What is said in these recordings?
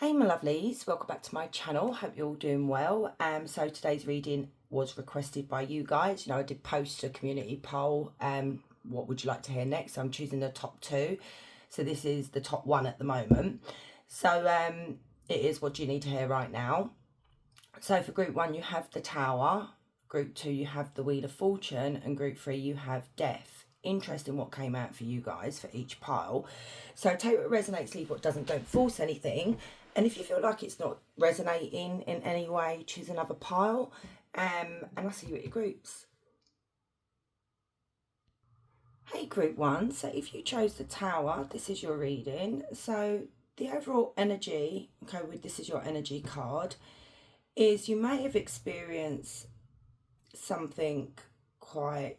Hey my lovelies, welcome back to my channel. Hope you're all doing well. So today's reading was requested by you guys. I did post a community poll. What would you like to hear next? I'm choosing the top two. So this is the top one at the moment. So it is what do you need to hear right now. So for group one, you have the Tower. Group two, you have the Wheel of Fortune, and group three, you have Death. Interesting what came out for you guys for each pile. So take what resonates, leave what doesn't. Don't force anything. And if you feel like it's not resonating in any way, choose another pile. And I'll see you at your groups. Hey group one, so if you chose the Tower, this is your reading. So the overall energy, okay, with this is your energy card, is you may have experienced something quite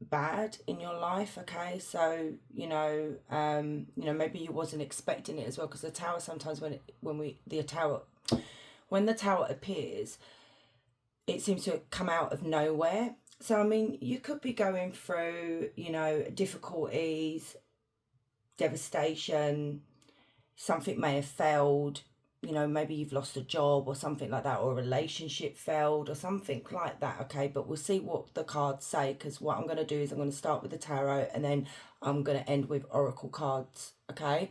bad in your life, okay? So maybe you wasn't expecting it as well, because the Tower sometimes when the Tower appears, it seems to come out of nowhere. So I mean, you could be going through difficulties, devastation, something may have failed, maybe you've lost a job or something like that, or a relationship failed or something like that, okay? But we'll see what the cards say, because what I'm going to do is I'm going to start with the tarot and then I'm going to end with oracle cards, okay?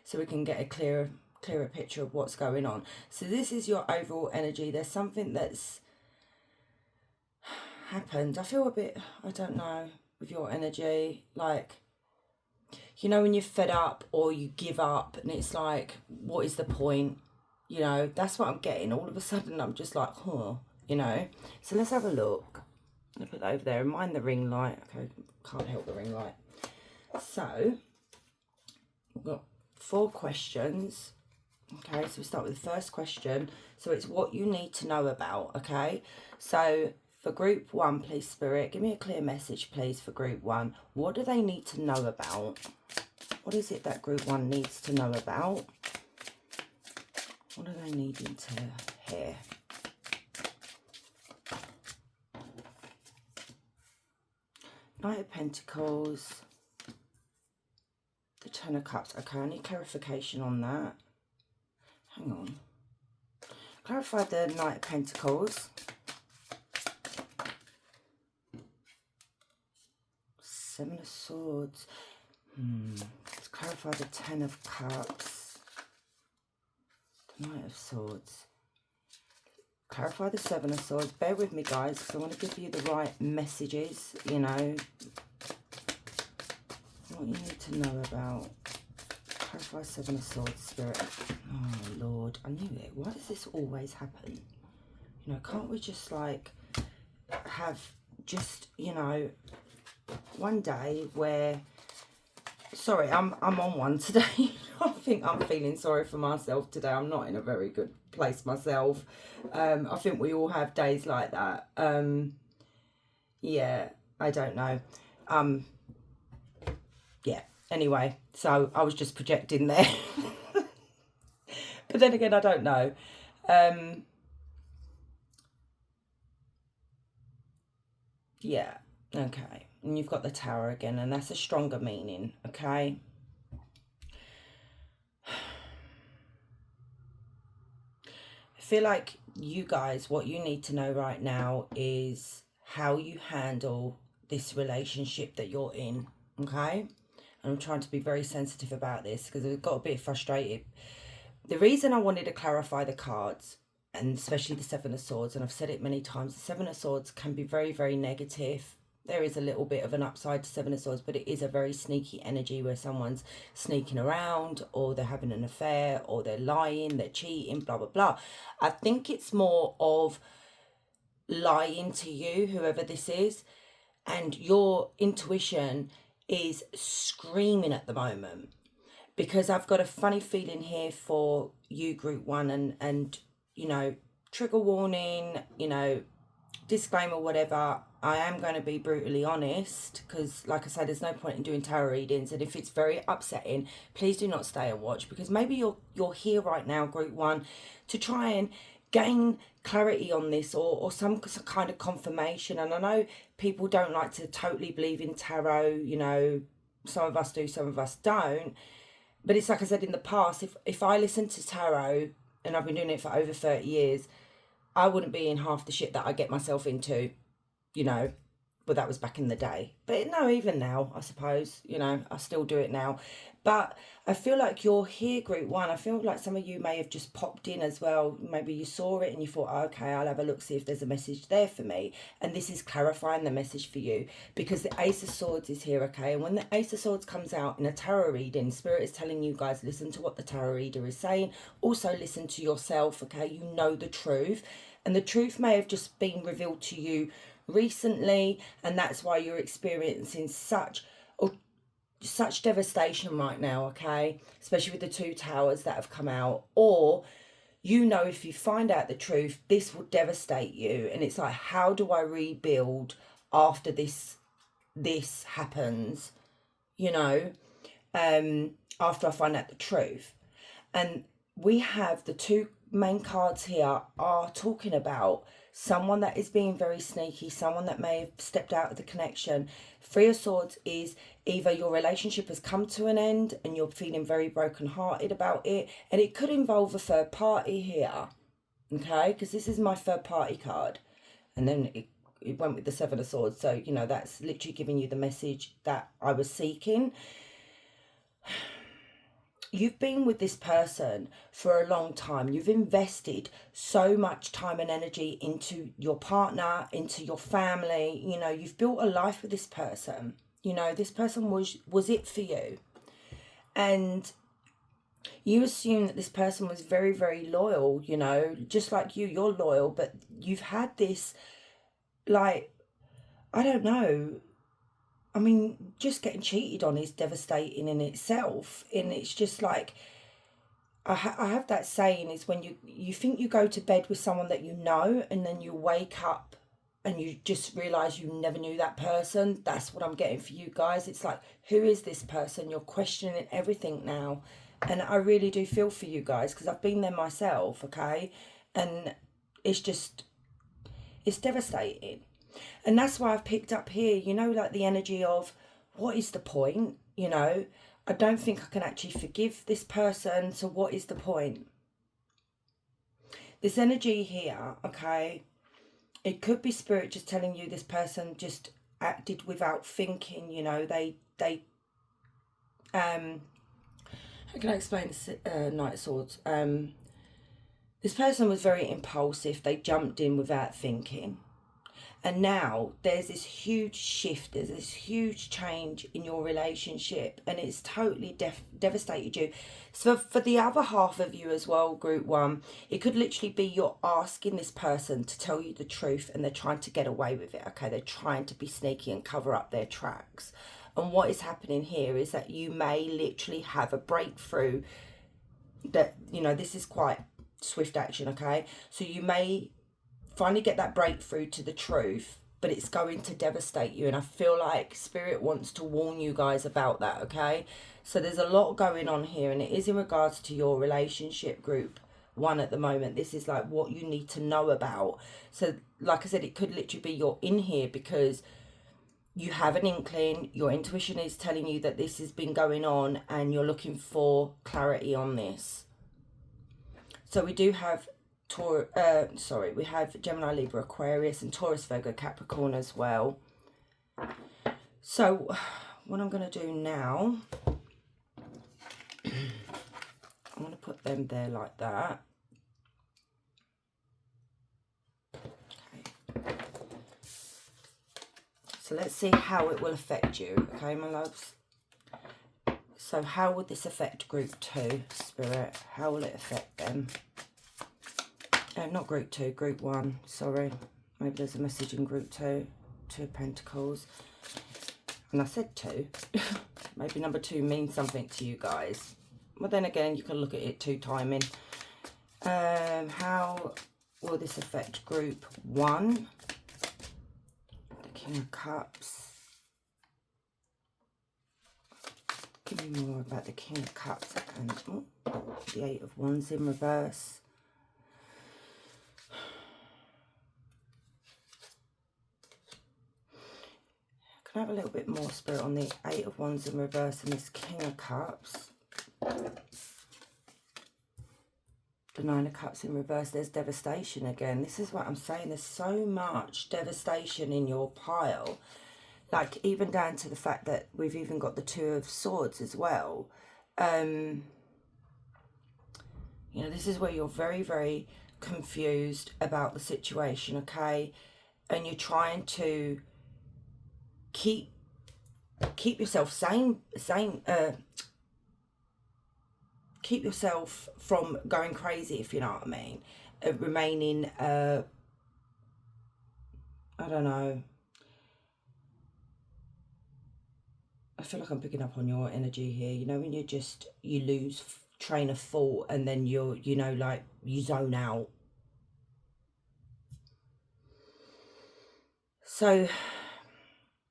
So we can get a clearer picture of what's going on. So this is your overall energy. There's something that's happened. I feel a bit, I don't know, with your energy, like, when you're fed up or you give up and it's like, what is the point? That's what I'm getting. All of a sudden, I'm just like, So let's have a look. I'll put that over there and mind the ring light. Okay, can't help the ring light. So, we've got 4 questions. Okay, so we start with the first question. So it's what you need to know about, okay? So for group 1, please, Spirit, give me a clear message, please, for group 1. What do they need to know about? What is it that group 1 needs to know about? What are they needing to hear? Knight of Pentacles. The Ten of Cups. Okay, I need clarification on that. Hang on. Clarify the Knight of Pentacles. Seven of Swords. Let's clarify the Ten of Cups. The Knight of Swords. Clarify the Seven of Swords. Bear with me, guys, because I want to give you the right messages, what you need to know about. Clarify Seven of Swords, Spirit. Oh, Lord, I knew it. Why does this always happen? Can't we just, like, have just, one day where... Sorry, I'm on one today. I think I'm feeling sorry for myself today. I'm not in a very good place myself. I think we all have days like that. Yeah, I don't know. Yeah, anyway, so I was just projecting there. But then again, I don't know. Yeah, okay. And you've got the Tower again, and that's a stronger meaning, okay? I feel like you guys, what you need to know right now is how you handle this relationship that you're in, okay? And I'm trying to be very sensitive about this because I got a bit frustrated. The reason I wanted to clarify the cards, and especially the Seven of Swords, and I've said it many times, the Seven of Swords can be very, very negative. There is a little bit of an upside to Seven of Swords, but it is a very sneaky energy where someone's sneaking around, or they're having an affair, or they're lying, they're cheating, blah, blah, blah. I think it's more of lying to you, whoever this is, and your intuition is screaming at the moment. Because I've got a funny feeling here for you, group 1, and trigger warning, disclaimer, whatever. I am going to be brutally honest because, like I said, there's no point in doing tarot readings. And if it's very upsetting, please do not stay and watch, because maybe you're here right now, group 1, to try and gain clarity on this or some kind of confirmation. And I know people don't like to totally believe in tarot. Some of us do, some of us don't. But it's like I said in the past, if I listen to tarot, and I've been doing it for over 30 years, I wouldn't be in half the shit that I get myself into, you know. But that was back in the day. But no, even now, I suppose, you know, I still do it now. But I feel like you're here, group one. I feel like some of you may have just popped in as well. Maybe you saw it and you thought, oh, okay, I'll have a look, see if there's a message there for me. And this is clarifying the message for you, because the Ace of Swords is here, okay? And when the Ace of Swords comes out in a tarot reading, Spirit is telling you guys, listen to what the tarot reader is saying. Also listen to yourself, okay? You know the truth. And the truth may have just been revealed to you recently, and that's why you're experiencing such devastation right now, okay? Especially with the two towers that have come out. Or, you know, if you find out the truth, this will devastate you. And it's like, how do I rebuild after this happens, you know, after I find out the truth? And we have the two main cards here are talking about someone that is being very sneaky, someone that may have stepped out of the connection. Three of Swords is either your relationship has come to an end and you're feeling very brokenhearted about it, and it could involve a third party here, okay? Because this is my third party card, and then it went with the Seven of Swords, so, you know, that's literally giving you the message that I was seeking. You've been with this person for a long time. You've invested so much time and energy into your partner, into your family. You know, you've built a life with this person. You know, this person was it for you. And you assume that this person was very, very loyal, you know, just like you're loyal, but you've had this, like, I don't know, I mean, just getting cheated on is devastating in itself. And it's just like, I have that saying is when you think you go to bed with someone that you know, and then you wake up and you just realise you never knew that person. That's what I'm getting for you guys. It's like, who is this person? You're questioning everything now. And I really do feel for you guys, because I've been there myself, okay? And it's just, it's devastating. And that's why I've picked up here, you know, like the energy of, what is the point? You know, I don't think I can actually forgive this person, so what is the point? This energy here, okay, it could be Spirit just telling you this person just acted without thinking, you know, how can I explain this, Knight of Swords? This person was very impulsive. They jumped in without thinking. And now there's this huge shift, there's this huge change in your relationship, and it's totally devastated you. So for the other half of you as well, group one, it could literally be you're asking this person to tell you the truth and they're trying to get away with it, okay? They're trying to be sneaky and cover up their tracks. And what is happening here is that you may literally have a breakthrough that, you know, this is quite swift action, okay? So you may finally get that breakthrough to the truth, but it's going to devastate you. And I feel like Spirit wants to warn you guys about that, okay? So there's a lot going on here, and it is in regards to your relationship, group one, at the moment. This is like what you need to know about. So like I said, it could literally be you're in here because you have an inkling, your intuition is telling you that this has been going on and you're looking for clarity on this. So we do have we have Gemini, Libra, Aquarius, and Taurus, Virgo, Capricorn as well. So what I'm going to do now, I'm going to put them there like that. Okay. So let's see how it will affect you, okay, my loves? So how would this affect group 2, Spirit? How will it affect them? Not group 2, group 1, sorry. Maybe there's a message in group 2. 2 of Pentacles. And I said 2. Maybe number 2 means something to you guys. But then again, you can look at it 2 timing. How will this affect group 1? The King of Cups. Give me more about the King of Cups and the 8 of Wands in reverse. Can I have a little bit more, Spirit, on the 8 of Wands in reverse and this King of Cups? The Nine of Cups in reverse, there's devastation again. This is what I'm saying. There's so much devastation in your pile. Like, even down to the fact that we've even got the Two of Swords as well. You know, this is where you're very, very confused about the situation, okay? And you're trying to keep yourself sane, keep yourself from going crazy, if you know what I mean. Remaining, I don't know. I feel like I'm picking up on your energy here. You know, when you lose train of thought and then you know, like, you zone out. So,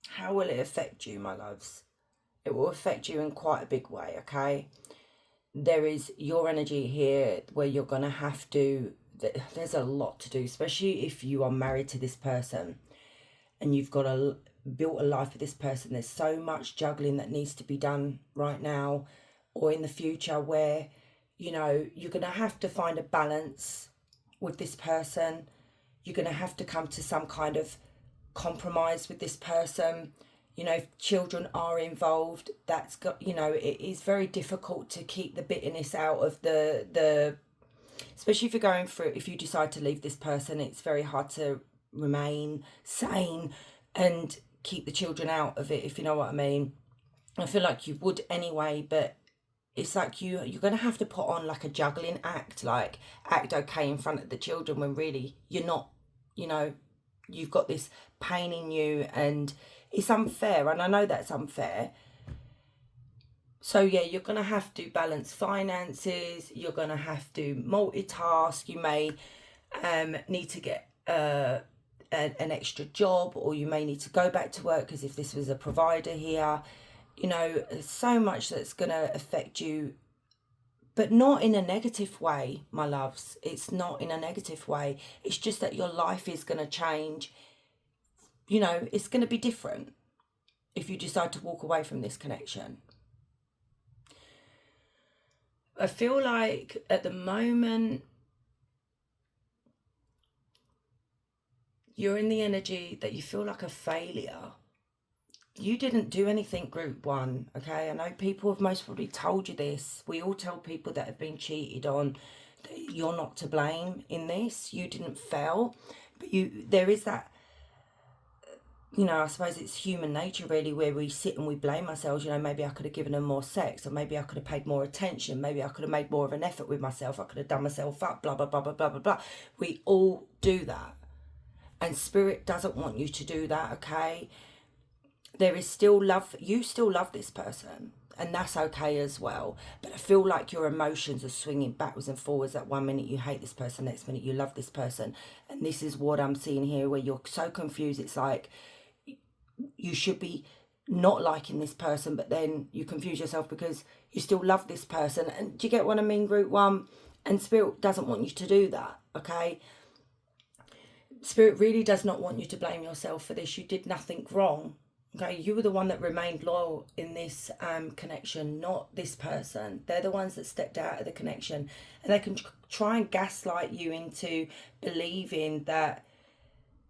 how will it affect you, my loves? It will affect you in quite a big way, okay? There is your energy here where you're going to have to, there's a lot to do, especially if you are married to this person and you've got built a life with this person. There's so much juggling that needs to be done right now or in the future where, you know, you're going to have to find a balance with this person. You're going to have to come to some kind of compromise with this person. You know, if children are involved, that's got, you know, it is very difficult to keep the bitterness out of the especially if you're going through, if you decide to leave this person, it's very hard to remain sane and keep the children out of it, if you know what I mean. I feel like you would anyway, but it's like you're going to have to put on like a juggling act, like act okay in front of the children when really you're not, you know, you've got this pain in you and it's unfair, and I know that's unfair. So yeah, you're going to have to balance finances, you're going to have to multitask, you may need to get an extra job, or you may need to go back to work, because if this was a provider here, you know, so much that's going to affect you, but not in a negative way, my loves. It's not in a negative way. It's just that your life is going to change. You know, it's going to be different if you decide to walk away from this connection. I feel like at the moment you're in the energy that you feel like a failure. You didn't do anything, group one, okay? I know people have most probably told you this. We all tell people that have been cheated on that you're not to blame in this. You didn't fail, but there is that, you know, I suppose it's human nature really, where we sit and we blame ourselves. You know, maybe I could have given them more sex, or maybe I could have paid more attention, maybe I could have made more of an effort with myself, I could have done myself up, blah, blah, blah, blah, blah, blah, blah. We all do that. And Spirit doesn't want you to do that, okay? There is still love. You still love this person, and that's okay as well. But I feel like your emotions are swinging backwards and forwards. That 1 minute you hate this person, next minute you love this person. And this is what I'm seeing here, where you're so confused. It's like you should be not liking this person, but then you confuse yourself because you still love this person. And do you get what I mean, group one? And Spirit doesn't want you to do that, okay? Spirit really does not want you to blame yourself for this. You did nothing wrong. Okay, you were the one that remained loyal in this connection, not this person. They're the ones that stepped out of the connection, and they can try and gaslight you into believing that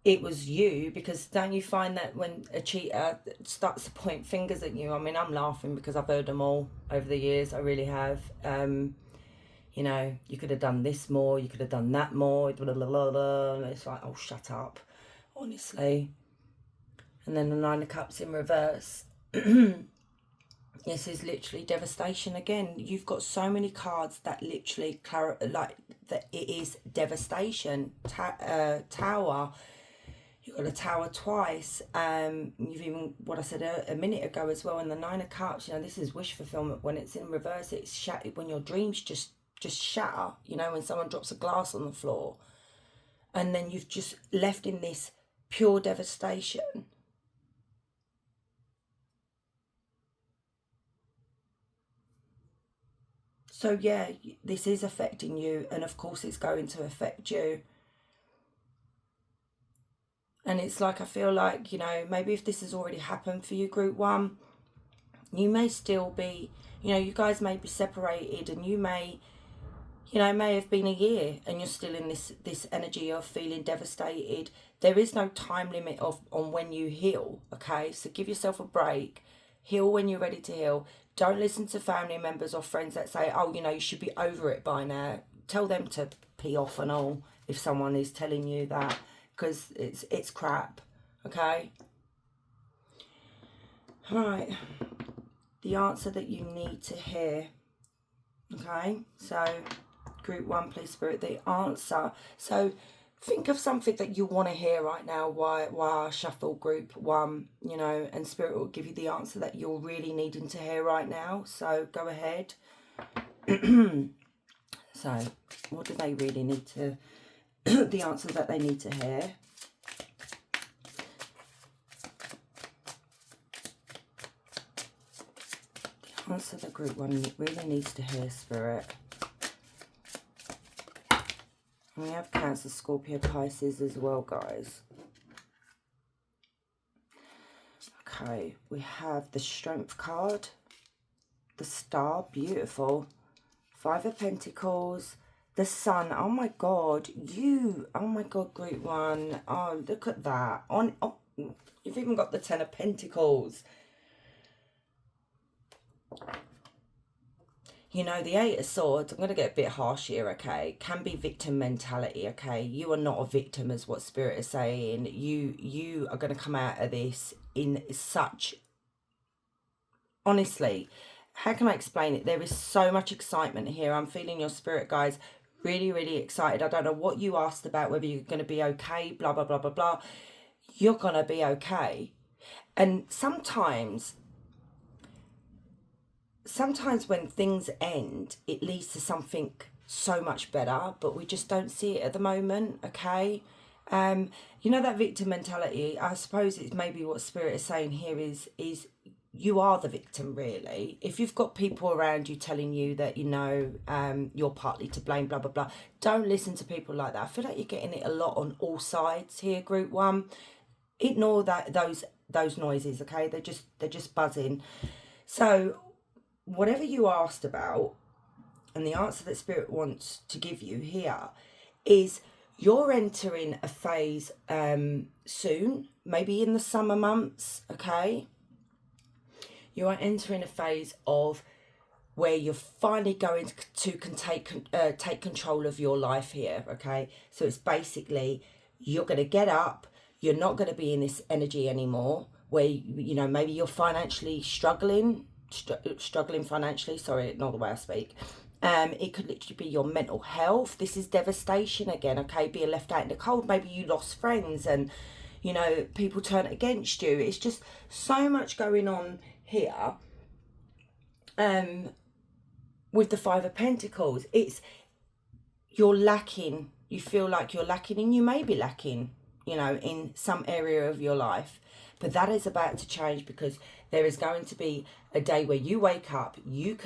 it was you, because don't you find that when a cheater starts to point fingers at you, I mean, I'm laughing because I've heard them all over the years, I really have. You know, you could have done this more, you could have done that more, blah, blah, blah, blah. And it's like, oh, shut up, honestly. And then the Nine of Cups in reverse. This is literally devastation again. You've got so many cards that literally like that it is devastation. Tower. You've got a Tower twice. You've even, what I said a minute ago as well, in the Nine of Cups, you know, this is wish fulfillment. When it's in reverse, it's shattered. When your dreams just shatter, you know, when someone drops a glass on the floor. And then you've just left in this pure devastation. So yeah, this is affecting you, and of course it's going to affect you. And it's like, I feel like, you know, maybe if this has already happened for you, group one, You may still be, you know, you guys may be separated, and you may, you know, may have been a year and you're still in this energy of feeling devastated. There is no time limit on when you heal, okay? So give yourself a break. Heal when you're ready to heal. Don't listen to family members or friends that say, oh, you know, you should be over it by now. Tell them to pee off and all if someone is telling you that, because it's crap, okay? Right. The answer that you need to hear, okay? So group 1, please, Spirit, the answer. So think of something that you want to hear right now while I shuffle group 1, you know, and Spirit will give you the answer that you're really needing to hear right now. So go ahead. So what do they really need to, the answer that they need to hear? The answer that group 1 really needs to hear, Spirit. We have Cancer, Scorpio, Pisces as well, guys. Okay, we have the Strength card, the Star, beautiful. 5 of Pentacles, the Sun. Oh my God, oh my God, group 1. Oh, look at that. Oh, you've even got the 10 of Pentacles. You know, the 8 of Swords, I'm going to get a bit harsh here, okay? Can be victim mentality, okay? You are not a victim, is what Spirit is saying. You are going to come out of this in such... Honestly, how can I explain it? There is so much excitement here. I'm feeling your spirit, guys. Really, really excited. I don't know what you asked about, whether you're going to be okay, blah, blah, blah, blah, blah. You're going to be okay. And sometimes when things end, it leads to something so much better, but we just don't see it at the moment, okay? You know, that victim mentality, I suppose it's maybe what Spirit is saying here is you are the victim, really. If you've got people around you telling you that, you know, you're partly to blame, blah, blah, blah, don't listen to people like that. I feel like you're getting it a lot on all sides here, group 1. Ignore those noises, okay? They're just buzzing. So whatever you asked about, and the answer that Spirit wants to give you here is you're entering a phase soon, maybe in the summer months, okay? You are entering a phase of where you're finally going to take control of your life here, okay? So it's basically you're going to get up, you're not going to be in this energy anymore where, you know, maybe you're financially struggling financially, sorry, not the way I speak. It could literally be your mental health. This is devastation again, okay? Being left out in the cold. Maybe you lost friends and, you know, people turn against you. It's just so much going on here. With the 5 of Pentacles, you're lacking. You feel like you're lacking, and you may be lacking, you know, in some area of your life. But that is about to change, because there is going to be a day where you wake up, you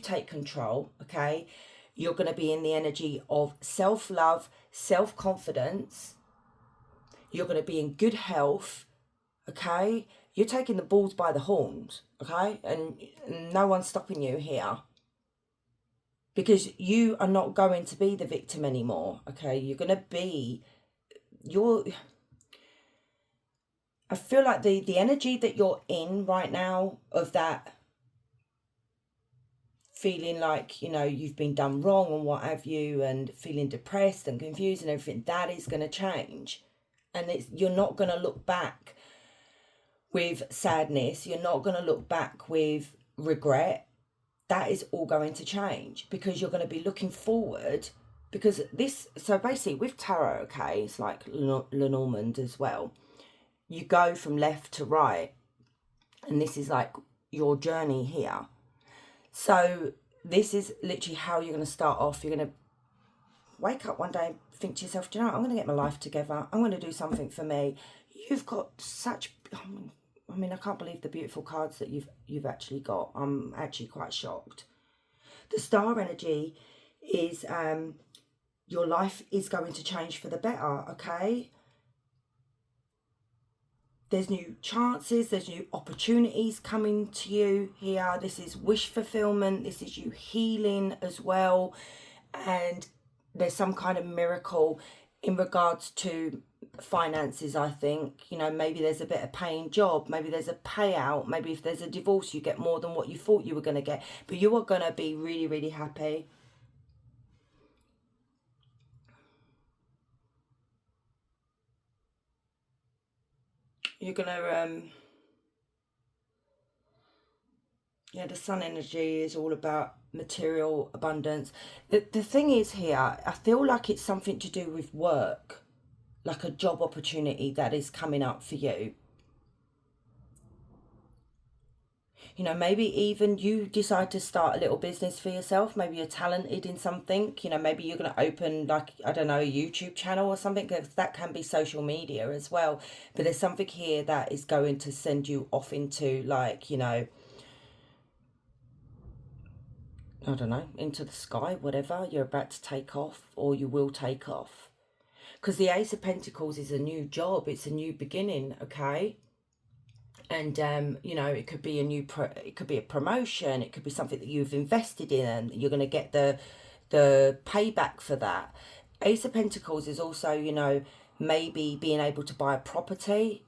take control, okay? You're going to be in the energy of self-love, self-confidence. You're going to be in good health, okay? You're taking the bulls by the horns, okay? And no one's stopping you here. Because you are not going to be the victim anymore, okay? You're going to be... I feel like the energy that you're in right now, of that feeling like, you know, you've been done wrong and what have you, and feeling depressed and confused and everything, that is going to change. And you're not going to look back with sadness. You're not going to look back with regret. That is all going to change, because you're going to be looking forward. Because so basically with tarot, okay, it's like Lenormand as well. You go from left to right, and this is like your journey here. So this is literally how you're going to start off. You're going to wake up one day and think to yourself, do you know what? I'm going to get my life together. I'm going to do something for me. You've got such... I mean, I can't believe the beautiful cards that you've actually got. I'm actually quite shocked. The Star energy is your life is going to change for the better, okay? there's new chances, there's new opportunities coming to you here. This is wish fulfillment, this is you healing as well. And there's some kind of miracle in regards to finances, I think. You know, maybe there's a better paying job, maybe there's a payout, maybe if there's a divorce you get more than what you thought you were going to get, but you are going to be really, really happy. You're going to yeah, the sun energy is all about material abundance. The thing is here, I feel like it's something to do with work, like a job opportunity that is coming up for you. You know, maybe even you decide to start a little business for yourself. Maybe you're talented in something. You know, maybe you're going to open, like, I don't know, a YouTube channel or something. That can be social media as well. But there's something here that is going to send you off into, like, you know, I don't know, into the sky, whatever. You're about to take off, or you will take off. Because the Ace of Pentacles is a new job. It's a new beginning, okay? And you know, it could be it could be a promotion, it could be something that you've invested in and you're going to get the payback for that. Ace of Pentacles is also, you know, maybe being able to buy a property,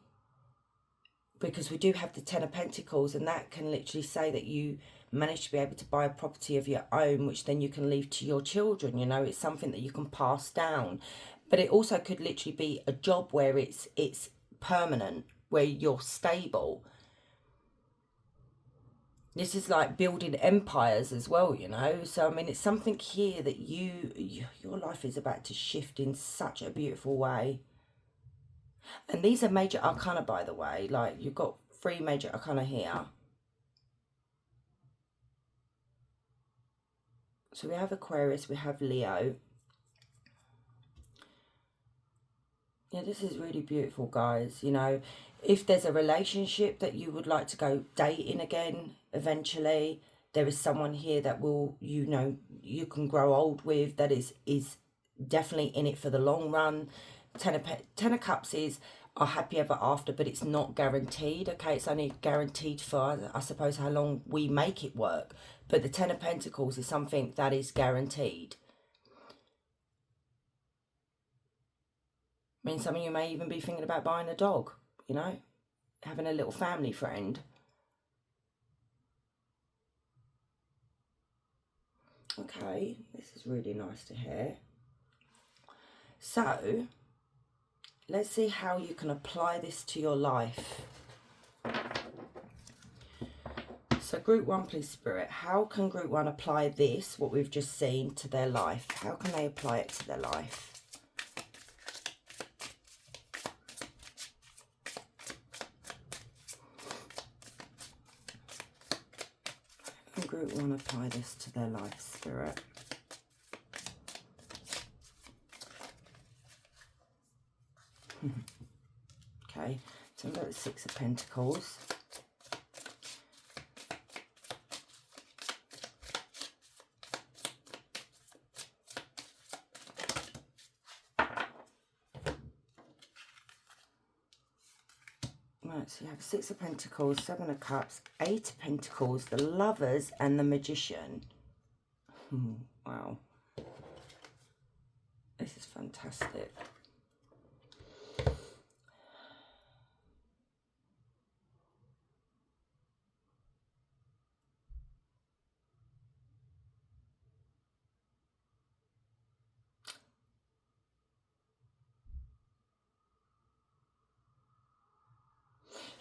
because we do have the Ten of Pentacles, and that can literally say that you manage to be able to buy a property of your own, which then you can leave to your children. You know, it's something that you can pass down. But it also could literally be a job where it's permanent, where you're stable. This is like building empires as well, you know. So I mean, it's something here that your life is about to shift in such a beautiful way. And these are major arcana, by the way. Like, you've got 3 major arcana here. So we have Aquarius, we have Leo. Yeah, this is really beautiful, guys. You know, if there's a relationship that you would like to go dating again eventually, there is someone here that will, you know, you can grow old with, that is definitely in it for the long run. Ten of Cups is a happy ever after, but it's not guaranteed, okay? It's only guaranteed for, I suppose, how long we make it work. But the Ten of Pentacles is something that is guaranteed. I mean, some of you may even be thinking about buying a dog, you know, having a little family friend. Okay, this is really nice to hear. So, let's see how you can apply this to your life. So group 1, please, Spirit. How can group 1 apply this, what we've just seen, to their life? How can they apply it to their life? How can group 1 apply this to their life, Spirit? Okay, so I've got the 6 of Pentacles. Right, so you have 6 of Pentacles, 7 of Cups, 8 of Pentacles, the Lovers, and the Magician. Wow. This is fantastic.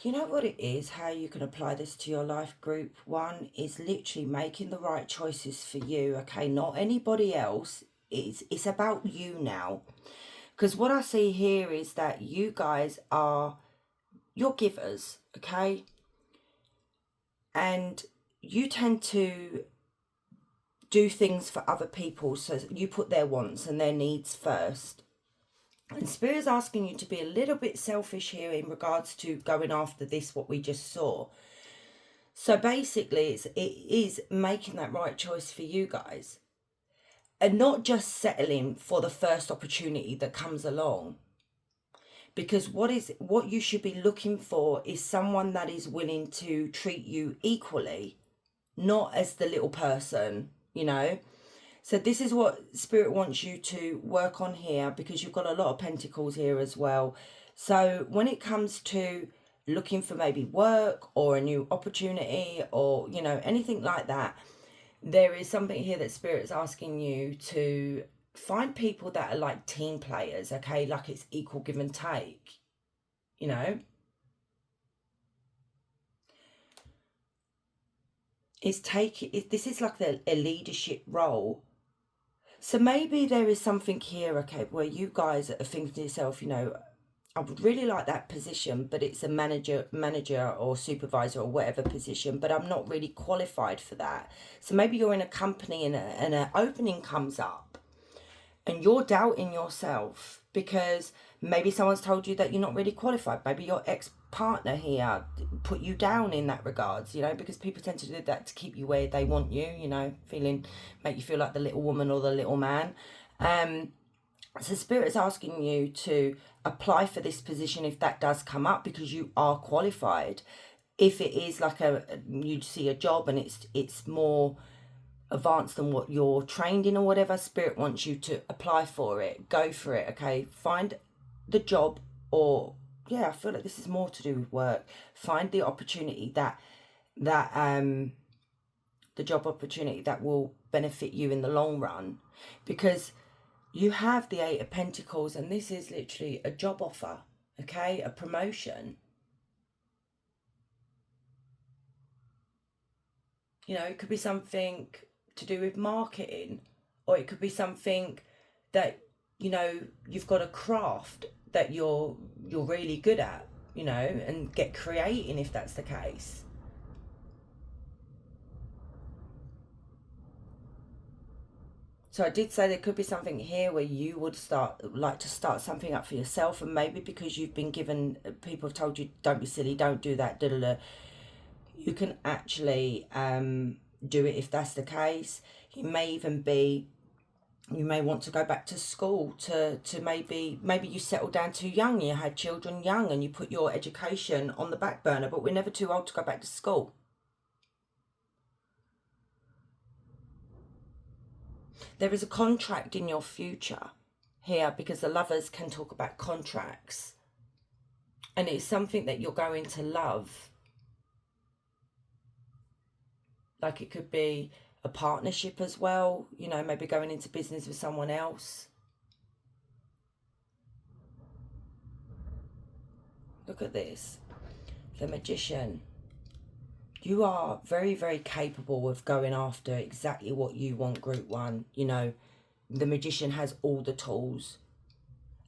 You know what it is, how you can apply this to your life, group 1, is literally making the right choices for you, okay? Not anybody else. It's about you now. Because what I see here is that you guys you're givers, okay? And you tend to do things for other people, so you put their wants and their needs first. And Spirit is asking you to be a little bit selfish here in regards to going after this, what we just saw. So basically, it is making that right choice for you guys. And not just settling for the first opportunity that comes along. Because what you should be looking for is someone that is willing to treat you equally, not as the little person, you know. So this is what Spirit wants you to work on here, because you've got a lot of pentacles here as well. So when it comes to looking for maybe work or a new opportunity, or, you know, anything like that, there is something here that Spirit's asking you to find people that are like team players, okay? Like it's equal give and take, you know? This is like a leadership role. So maybe there is something here, okay, where you guys are thinking to yourself, you know, I would really like that position, but it's a manager or supervisor or whatever position, but I'm not really qualified for that. So maybe you're in a company and an opening comes up and you're doubting yourself because maybe someone's told you that you're not really qualified. Maybe your ex-partner here put you down in that regards, you know, because people tend to do that to keep you where they want you, you know, make you feel like the little woman or the little man. So Spirit is asking you to apply for this position if that does come up, because you are qualified. If it is like you see a job and it's more advanced than what you're trained in or whatever, Spirit wants you to apply for it. Go for it, okay? Find the job, or yeah, I feel like this is more to do with work. Find the opportunity that the job opportunity that will benefit you in the long run, because you have the Eight of Pentacles and this is literally a job offer, okay? A promotion. You know, it could be something to do with marketing, or it could be something that, you know, you've got a craft that you're really good at, you know, and get creating if that's the case. So I did say there could be something here where you would like to start something up for yourself, and maybe because you've been given, people have told you, don't be silly, don't do that, you can actually do it if that's the case. You may want to go back to school to maybe you settled down too young, you had children young and you put your education on the back burner, but we're never too old to go back to school. There is a contract in your future here, because the Lovers can talk about contracts. And it's something that you're going to love. Like it could be a partnership as well, you know, maybe going into business with someone else. Look at this. The Magician. You are very, very capable of going after exactly what you want, Group 1. You know, the Magician has all the tools.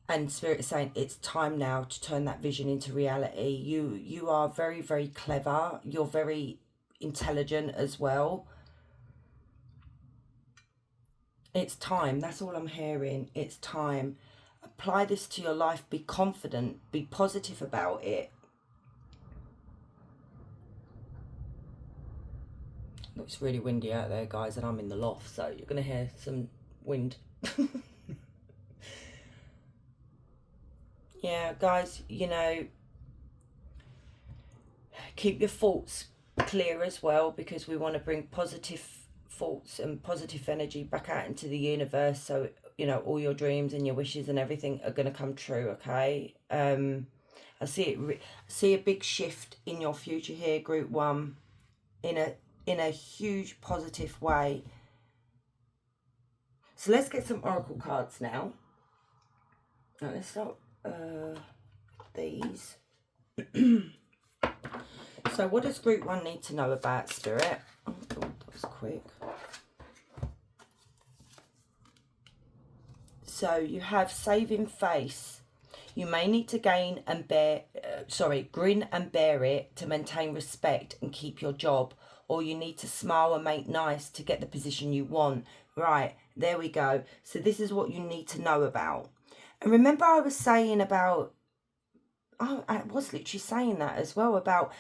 And Spirit is saying it's time now to turn that vision into reality. You are very, very clever. You're very intelligent as well. It's time. That's all I'm hearing. It's time. Apply this to your life. Be confident. Be positive about it. It's really windy out there, guys, and I'm in the loft, so you're going to hear some wind. Yeah, guys, you know, keep your thoughts clear as well, because we want to bring positive thoughts and positive energy back out into the universe, so, you know, all your dreams and your wishes and everything are going to come true, okay? I see a big shift in your future here, Group 1, in a huge positive way. So let's get some oracle cards now. Now let's start these. So what does Group 1 need to know about, Spirit? Oh God, that was quick. So you have saving face. You may need to grin and bear it to maintain respect and keep your job, or you need to smile and make nice to get the position you want. Right, there we go. So this is what you need to know about. And remember I was saying about, I was literally saying that as well, about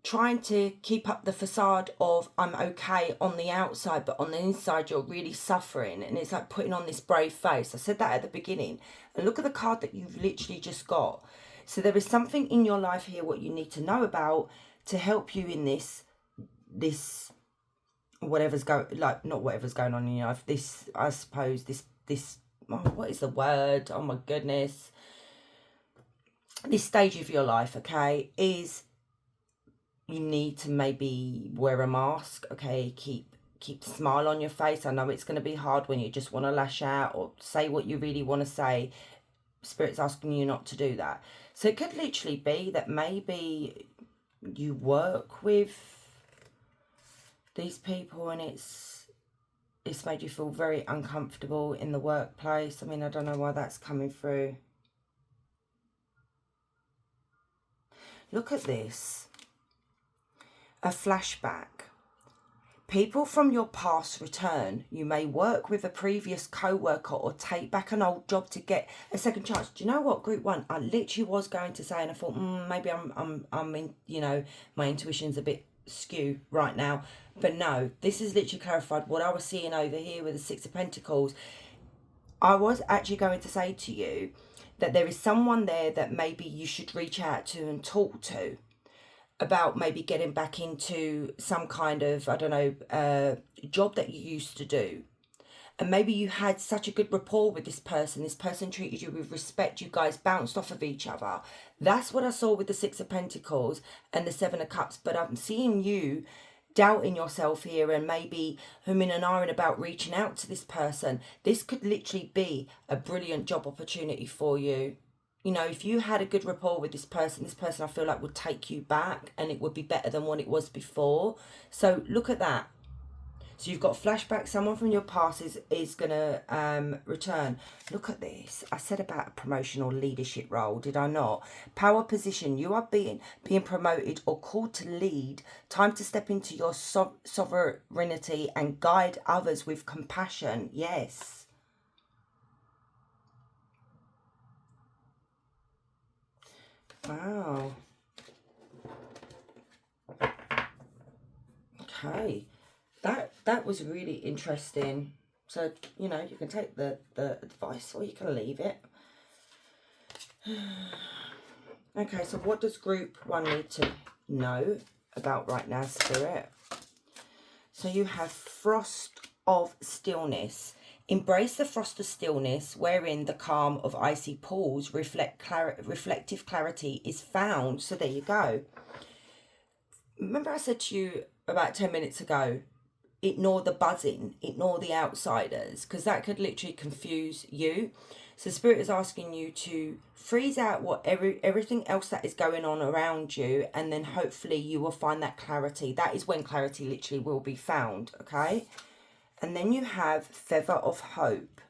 trying to keep up the facade of I'm okay on the outside, but on the inside you're really suffering, and it's like putting on this brave face. I said that at the beginning, and look at the card that you've literally just got. So there is something in your life here what you need to know about to help you in this whatever's going, like, not whatever's going on in your life, this, I suppose, this oh, what is the word, oh my goodness, this stage of your life, okay, is you need to maybe wear a mask, okay, keep a smile on your face. I know it's going to be hard when you just want to lash out or say what you really want to say. Spirit's asking you not to do that. So it could literally be that maybe you work with these people and it's made you feel very uncomfortable in the workplace. I mean, I don't know why that's coming through. Look at this. A flashback. People from your past return. You may work with a previous co-worker or take back an old job to get a second chance. Do you know what, group one? I literally was going to say, and I thought, maybe I'm in, you know, my intuition's a bit skew right now. But no, this is literally clarified what I was seeing over here with the Six of Pentacles. I was actually going to say to you that there is someone there that maybe you should reach out to and talk to about maybe getting back into some kind of, I don't know, job that you used to do. And maybe you had such a good rapport with this person treated you with respect, you guys bounced off of each other. That's what I saw with the Six of Pentacles and the Seven of Cups. But I'm seeing you doubting yourself here and maybe humming and ahhing about reaching out to this person. This could literally be a brilliant job opportunity for you. You know, if you had a good rapport with this person I feel like would take you back and it would be better than what it was before. So look at that. So you've got flashback, someone from your past is going to return. Look at this. I said about a promotional leadership role, did I not? Power position. You are being promoted or called to lead. Time to step into your sovereignty and guide others with compassion. Yes. Wow. Okay. That was really interesting. So, you know, you can take the advice or you can leave it. Okay, so what does group one need to know about right now, Spirit? So you have frost of stillness. Embrace the frost of stillness, wherein the calm of icy pools reflective clarity is found. So there you go. Remember I said to you about 10 minutes ago, ignore the buzzing, ignore the outsiders, because that could literally confuse you. So Spirit is asking you to freeze out everything else that is going on around you, and then hopefully you will find that clarity. That is when clarity literally will be found, okay? And then you have Feather of Hope.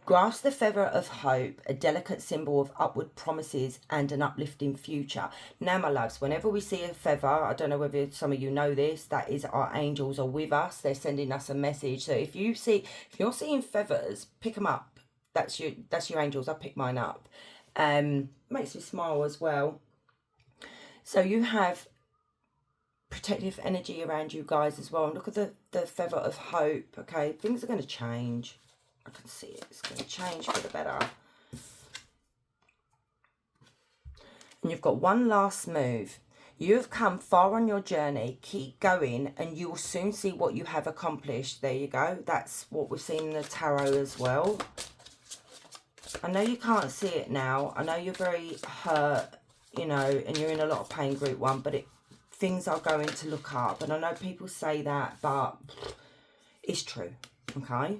Grasp the feather of hope, a delicate symbol of upward promises and an uplifting future. Now, my loves, whenever we see a feather, I don't know whether some of you know this, that is our angels are with us. They're sending us a message. So if you're seeing feathers, pick them up. That's your angels. I pick mine up. Makes me smile as well. So you have protective energy around you guys as well. And look at the feather of hope. Okay, things are going to change. I can see it. It's going to change for the better. And you've got one last move. You have come far on your journey. Keep going and you will soon see what you have accomplished. There you go. That's what we've seen in the tarot as well. I know you can't see it now. I know you're very hurt, you know, and you're in a lot of pain, group one, but things are going to look up. And I know people say that, but it's true, okay?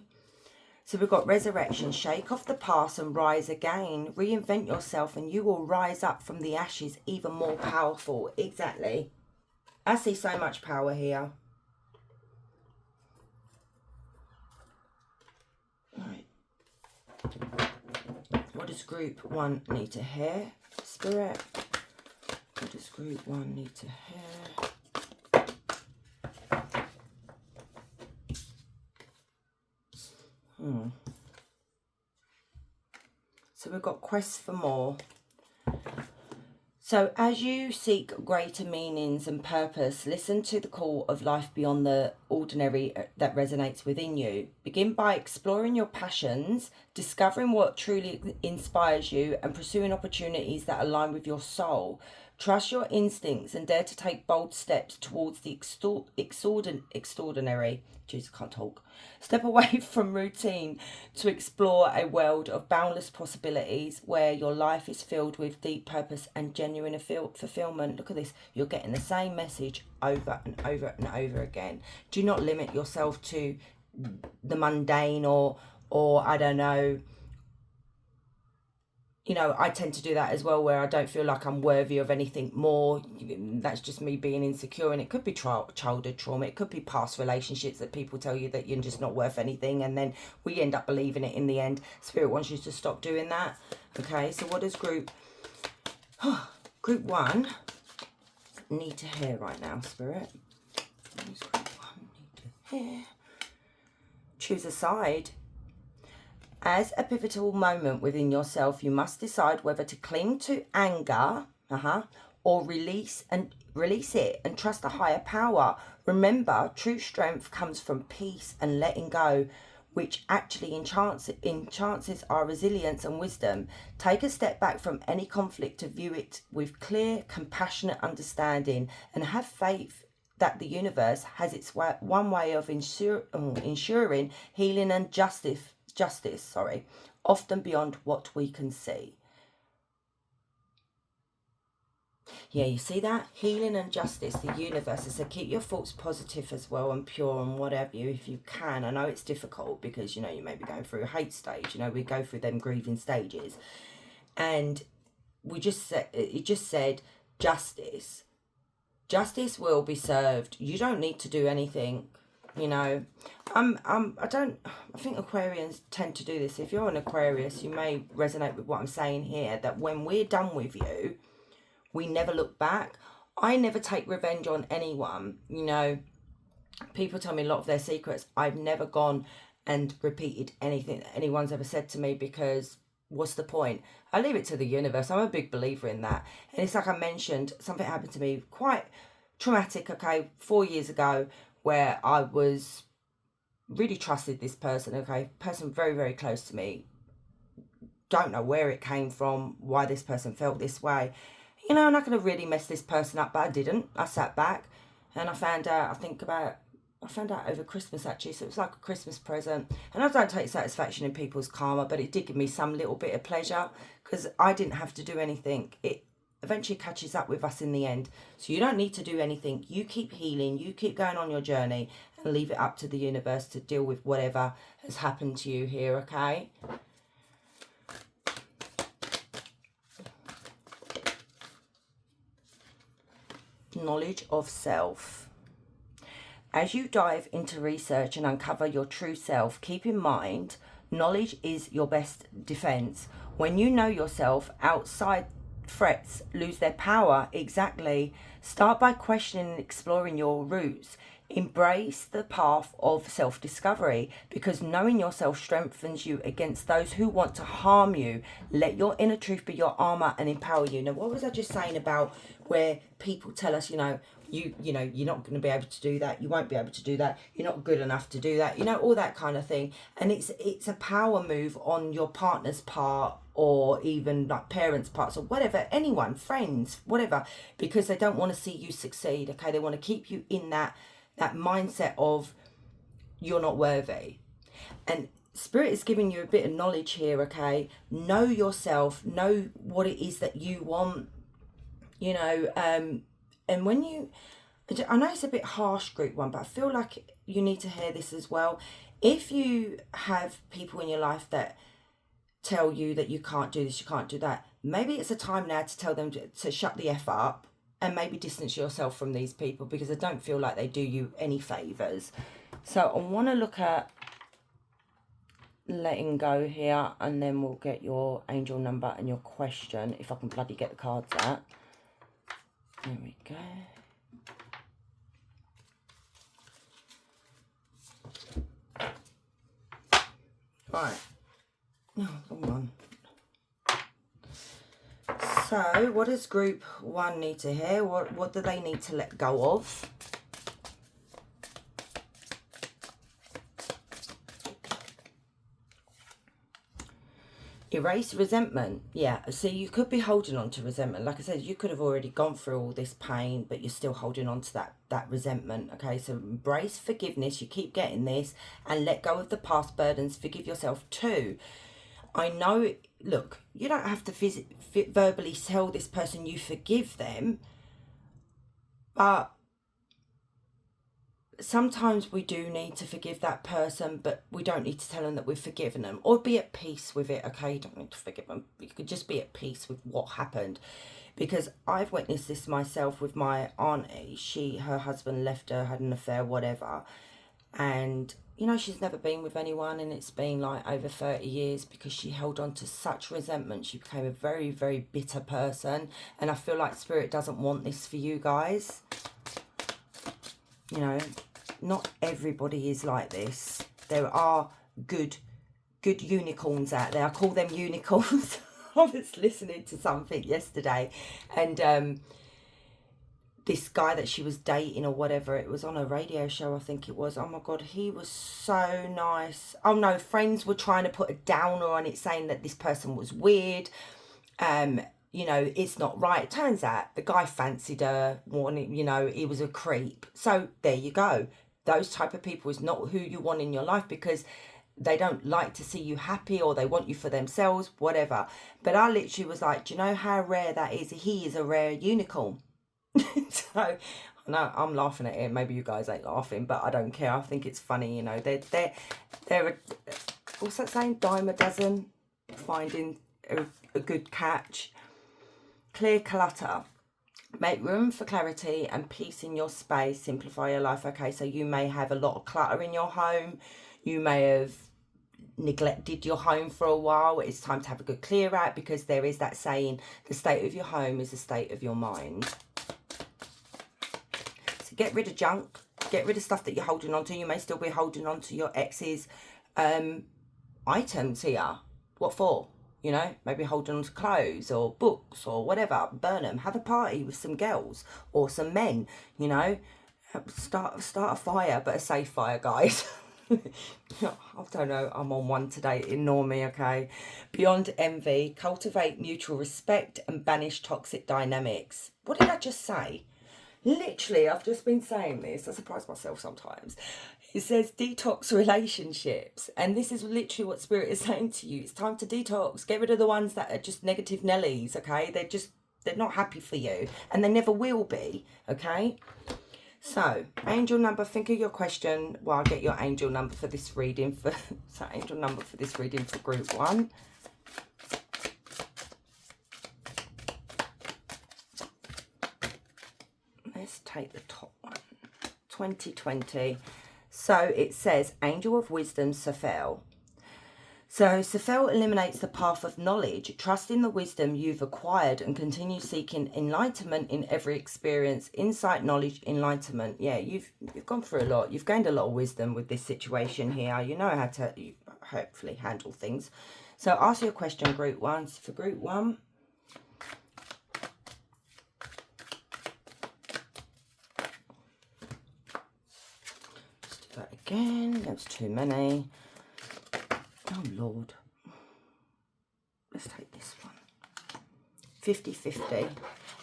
So we've got resurrection, shake off the past and rise again. Reinvent yourself and you will rise up from the ashes even more powerful. Exactly. I see so much power here. Right. What does group one need to hear, Spirit? What does group one need to hear? So we've got quests for more. So as you seek greater meanings and purpose, listen to the call of life beyond the ordinary that resonates within you. Begin by exploring your passions, discovering what truly inspires you, and pursuing opportunities that align with your soul. Trust your instincts and dare to take bold steps towards the extraordinary. Jeez, I can't talk. Step away from routine to explore a world of boundless possibilities where your life is filled with deep purpose and genuine fulfillment. Look at this. You're getting the same message over and over and over again. Do not limit yourself to the mundane or I don't know. You know, I tend to do that as well, where I don't feel like I'm worthy of anything more. That's just me being insecure, and it could be childhood trauma. It could be past relationships that people tell you that you're just not worth anything, and then we end up believing it in the end. Spirit wants you to stop doing that. Okay, so what does group 1 need to hear right now, Spirit? What does group 1 need to hear? Choose a side. As a pivotal moment within yourself, you must decide whether to cling to anger, or release it and trust a higher power. Remember, true strength comes from peace and letting go, which actually enhances our resilience and wisdom. Take a step back from any conflict to view it with clear, compassionate understanding, and have faith that the universe has its one way of ensuring healing and justice, often beyond what we can see. Yeah, you see that? Healing and justice, the universe. So keep your thoughts positive as well and pure and whatever you, if you can. I know it's difficult because, you know, you may be going through a hate stage. You know, we go through them grieving stages. And it just said justice. Justice will be served. You don't need to do anything. You know, I think Aquarians tend to do this. If you're an Aquarius, you may resonate with what I'm saying here, that when we're done with you, we never look back. I never take revenge on anyone. You know, people tell me a lot of their secrets. I've never gone and repeated anything that anyone's ever said to me, because what's the point? I leave it to the universe. I'm a big believer in that. And it's like I mentioned, something happened to me quite traumatic, 4 years ago, where I was really trusted this person, person very, very close to me. Don't know where it came from, why this person felt this way. You know, I'm not going to really mess this person up, but I didn't. I sat back and I found out, I found out over Christmas actually, so it was like a Christmas present. And I don't take satisfaction in people's karma, but it did give me some little bit of pleasure because I didn't have to do anything. It eventually catches up with us in the end. So you don't need to do anything. You keep healing, you keep going on your journey, and leave it up to the universe to deal with whatever has happened to you here, okay? Knowledge of self. As you dive into research and uncover your true self, keep in mind, knowledge is your best defense. When you know yourself, outside threats lose their power. Exactly. Start by questioning and exploring your roots. Embrace the path of self-discovery, because knowing yourself strengthens you against those who want to harm you. Let your inner truth be your armor and empower you. Now, what was I just saying about where people tell us, you know, you're not going to be able to do that, you won't be able to do that, you're not good enough to do that, you know, all that kind of thing. And it's a power move on your partner's part, or even like parents' parts, or whatever, anyone, friends, whatever, because they don't want to see you succeed. Okay, they want to keep you in that mindset of you're not worthy. And Spirit is giving you a bit of knowledge here, okay? Know yourself, know what it is that you want, you know. And when you, I know it's a bit harsh, group 1, but I feel like you need to hear this as well. If you have people in your life that tell you that you can't do this, you can't do that, maybe it's a time now to tell them to shut the F up and maybe distance yourself from these people, because I don't feel like they do you any favours. So I want to look at letting go here, and then we'll get your angel number and your question, if I can bloody get the cards out. There we go. Right. Oh, come on. So, what does group 1 need to hear? What do they need to let go of? Erase resentment. Yeah, see, you could be holding on to resentment. Like I said, you could have already gone through all this pain, but you're still holding on to that resentment. Okay, so embrace forgiveness. You keep getting this, and let go of the past burdens. Forgive yourself too. I know, look, you don't have to verbally tell this person you forgive them, but sometimes we do need to forgive that person, but we don't need to tell them that we've forgiven them, or be at peace with it. Okay, you don't need to forgive them. You could just be at peace with what happened, because I've witnessed this myself with my auntie. Her husband left her, had an affair, whatever, and you know, she's never been with anyone, and it's been like over 30 years because she held on to such resentment. She became a very, very bitter person, and I feel like Spirit doesn't want this for you guys. You know, not everybody is like this. There are good unicorns out there. I call them unicorns. I was listening to something yesterday, and this guy that she was dating or whatever, it was on a radio show, I think it was. Oh my God, he was so nice. Oh no, friends were trying to put a downer on it, saying that this person was weird. You know, it's not right. It turns out the guy fancied her, wanted, you know, he was a creep. So there you go. Those type of people is not who you want in your life, because they don't like to see you happy, or they want you for themselves, whatever. But I literally was like, do you know how rare that is? He is a rare unicorn. So, no, I'm laughing at it. Maybe you guys ain't laughing, but I don't care. I think it's funny, you know. They're what's that saying? Dime a dozen, finding a good catch. Clear clutter. Make room for clarity and peace in your space. Simplify your life. Okay, so you may have a lot of clutter in your home. You may have neglected your home for a while. It's time to have a good clear out, because there is that saying, the state of your home is the state of your mind. So get rid of junk. Get rid of stuff that you're holding on to. You may still be holding on to your ex's items here. What for? You know, maybe holding on to clothes or books or whatever. Burn them. Have a party with some girls or some men, you know. Start a fire, but a safe fire, guys. I don't know. I'm on one today. Ignore me, okay? Beyond envy. Cultivate mutual respect and banish toxic dynamics. What did I just say? Literally, I've just been saying this. I surprise myself sometimes. It says detox relationships. And this is literally what Spirit is saying to you. It's time to detox. Get rid of the ones that are just negative Nellies, okay? They're not happy for you. And they never will be, okay? So, angel number, think of your question. Well, I'll get your angel number for this reading. So, angel number for this reading for group 1. Let's take the top one. 2020. So it says, Angel of Wisdom, Safel. So Safel eliminates the path of knowledge. Trust in the wisdom you've acquired and continue seeking enlightenment in every experience. Insight, knowledge, enlightenment. Yeah, you've gone through a lot. You've gained a lot of wisdom with this situation here. You know how to hopefully handle things. So ask your question, group 1. So for group 1. That again, that's too many. Oh Lord, let's take this one. 50-50,